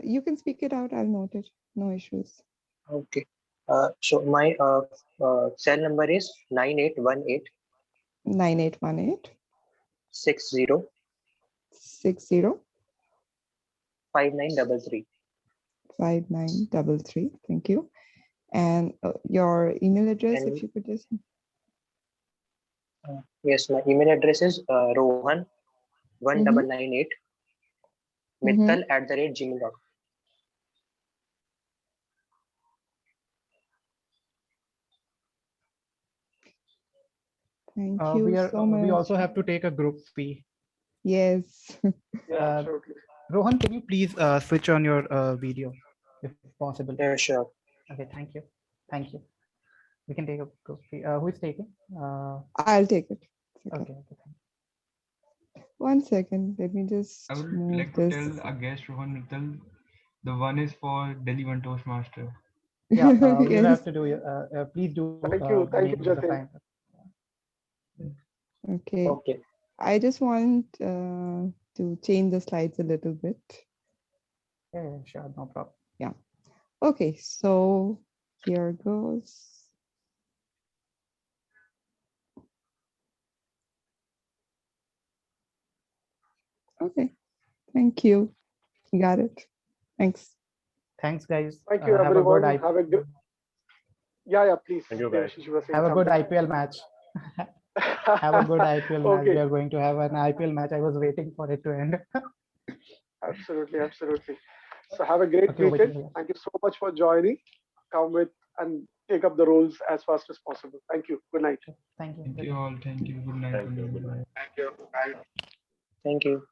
You can speak it out. I'll note it. No issues. Okay. So my cell number is 9818 9818 60 60 5933. 5933. Thank you. And your email address, if And you could just. yes, my email address is rohan1998 mittal@gmail.com. Thank you so much. We also have to take a group fee. Yes. Yeah, absolutely. Rohan, can you please switch on your video if possible? Yeah, sure. Okay, thank you. Thank you. We can take a group fee. Who is taking? I'll take it. Okay. One second. Let me just I would move like to this. tell our guest Rohan Mittal, the one is for Delhi One Toastmaster. Yeah, you Yes. have to do it. Please do. Thank you, make the Jatin. sign. Okay. Okay. I just want to change the slides a little bit. Yeah, sure, no problem. Yeah. Okay, so here goes. Okay, thank you. You got it. Thanks. Thanks, guys. Thank you, Have a everyone. good Have a good. Yeah, please. Thank you, guys. Devashish, you were saying Have a good something. IPL match. Have a good IPL match. Okay. We are going to have an IPL match. I was waiting for it to end. Absolutely, absolutely. So have a great Okay, over weekend. here. Thank you so much for joining. Come with and take up the roles as fast as possible. Thank you. Good night. Thank you. Thank you all. Thank you. Good night. Thank you. Good night. Thank you. Bye. Thank you.